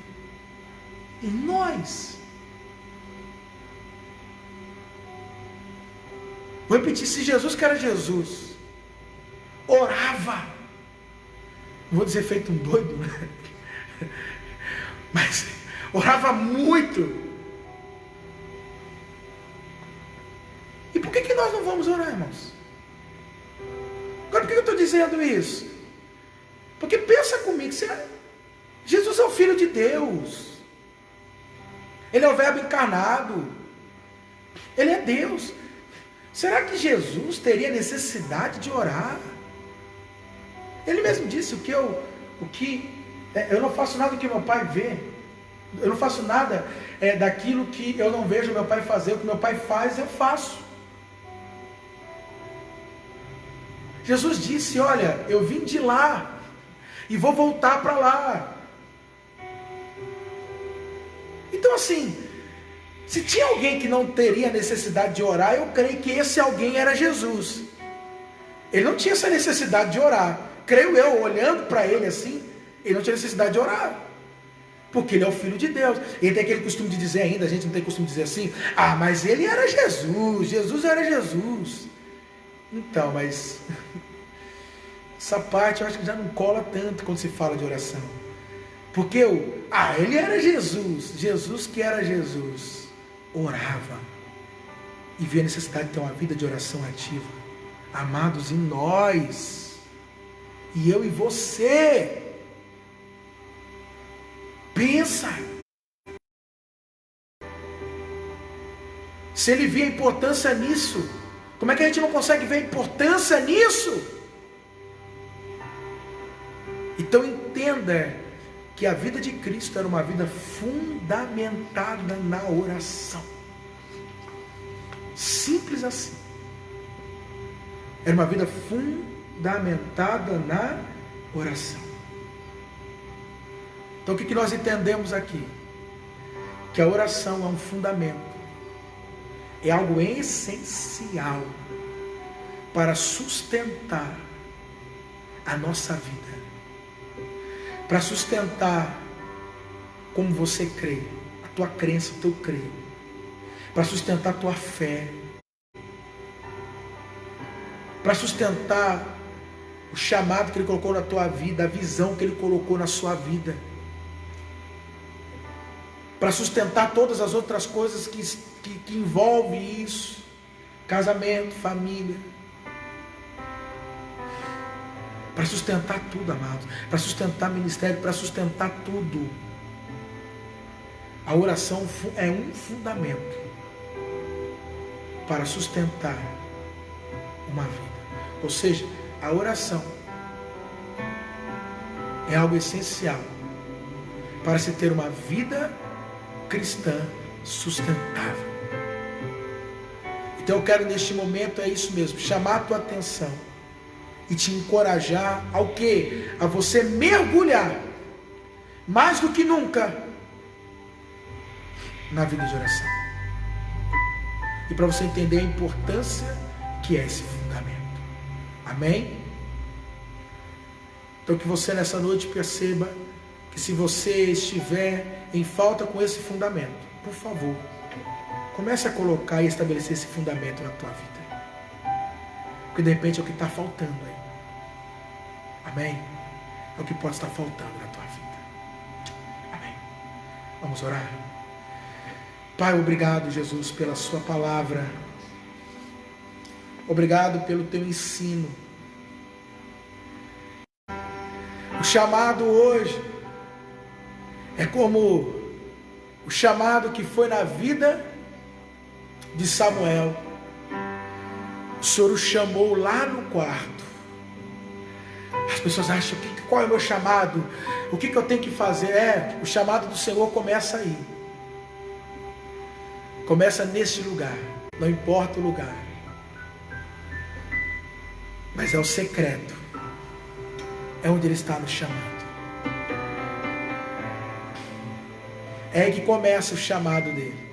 e nós, vou repetir, se Jesus, que era Jesus, orava, não vou dizer feito um doido, né? Mas orava muito. E por que nós não vamos orar, irmãos? Agora, por que eu estou dizendo isso? Porque pensa comigo, Jesus é o Filho de Deus. Ele é o Verbo encarnado. Ele é Deus. Será que Jesus teria necessidade de orar? Ele mesmo disse, eu não faço nada do que meu Pai vê. Eu não faço nada daquilo que eu não vejo meu Pai fazer. O que meu Pai faz, eu faço. Jesus disse, olha, eu vim de lá e vou voltar para lá. Então assim, se tinha alguém que não teria necessidade de orar, eu creio que esse alguém era Jesus. Ele não tinha essa necessidade de orar. Creio eu, olhando para ele assim, ele não tinha necessidade de orar. Porque ele é o Filho de Deus. Ele tem aquele costume de dizer ainda, a gente não tem costume de dizer assim, mas ele era Jesus, Jesus era Jesus. Então, mas essa parte eu acho que já não cola tanto quando se fala de oração. Porque ele era Jesus, Jesus que era Jesus, orava e via a necessidade de ter uma vida de oração ativa. Amados, em nós, e eu e você, pensa, se ele via a importância nisso, como é que a gente não consegue ver a importância nisso? Então entenda que a vida de Cristo era uma vida fundamentada na oração. Simples assim. Era uma vida fundamentada na oração. Então o que nós entendemos aqui? Que a oração é um fundamento. É algo essencial para sustentar a nossa vida. Para sustentar como você crê, a tua crença, o teu crer. Para sustentar a tua fé. Para sustentar o chamado que Ele colocou na tua vida, a visão que Ele colocou na sua vida. Para sustentar todas as outras coisas que envolvem isso. Casamento, família. Para sustentar tudo, amados. Para sustentar ministério, para sustentar tudo. A oração é um fundamento para sustentar uma vida. Ou seja, a oração é algo essencial para se ter uma vida cristã sustentável. Então eu quero neste momento, é isso mesmo, chamar a tua atenção e te encorajar ao quê? A você mergulhar mais do que nunca na vida de oração. E para você entender a importância que é esse fundamento. Amém? Então que você nessa noite perceba que se você estiver em falta com esse fundamento, por favor, comece a colocar e estabelecer esse fundamento na tua vida. Porque de repente é o que está faltando aí. Amém? É o que pode estar faltando na tua vida. Amém? Vamos orar? Pai, obrigado, Jesus, pela sua palavra. Obrigado pelo teu ensino. O chamado hoje é como o chamado que foi na vida de Samuel. O Senhor o chamou lá no quarto. As pessoas acham, qual é o meu chamado? O que eu tenho que fazer? O chamado do Senhor começa aí. Começa neste lugar. Não importa o lugar. Mas é o secreto. É onde Ele está nos chamando. É aí que começa o chamado dele.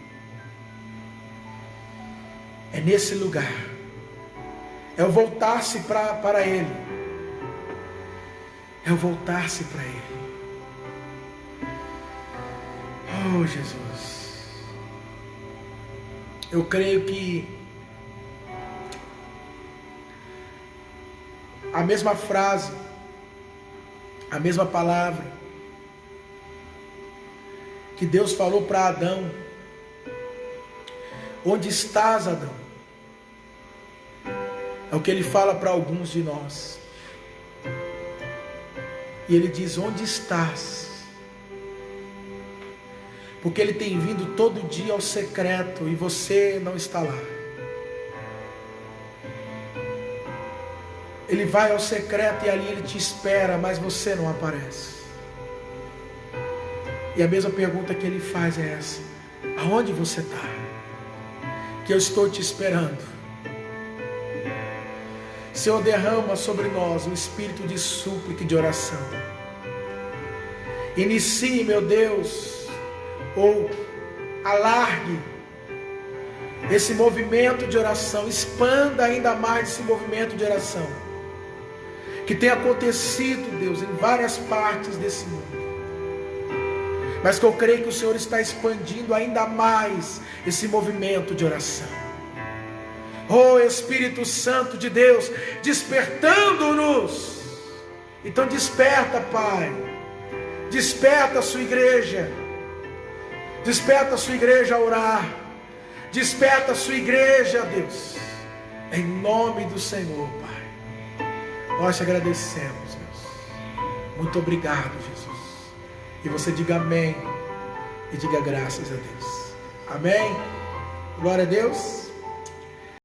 É nesse lugar. É o voltar-se para Ele. É o voltar-se para Ele. Oh, Jesus. Eu creio que a mesma frase, a mesma palavra que Deus falou para Adão: onde estás, Adão? É o que Ele fala para alguns de nós. E Ele diz: onde estás? Porque Ele tem vindo todo dia ao secreto e você não está lá. Ele vai ao secreto e ali Ele te espera, mas você não aparece. E a mesma pergunta que Ele faz é essa: aonde você está? Que eu estou te esperando. Senhor, derrama sobre nós um espírito de súplica e de oração. Inicie, meu Deus, ou alargue esse movimento de oração, expanda ainda mais esse movimento de oração que tem acontecido, Deus, em várias partes desse mundo. mas que eu creio que o Senhor está expandindo ainda mais esse movimento de oração. Oh Espírito Santo de Deus, despertando-nos. Então desperta, Pai, desperta a sua igreja, desperta a sua igreja a orar, desperta a sua igreja, Deus, em nome do Senhor, Pai. Nós te agradecemos, Deus. Muito obrigado, Jesus. E você diga amém e diga graças a Deus. Amém. Glória a Deus.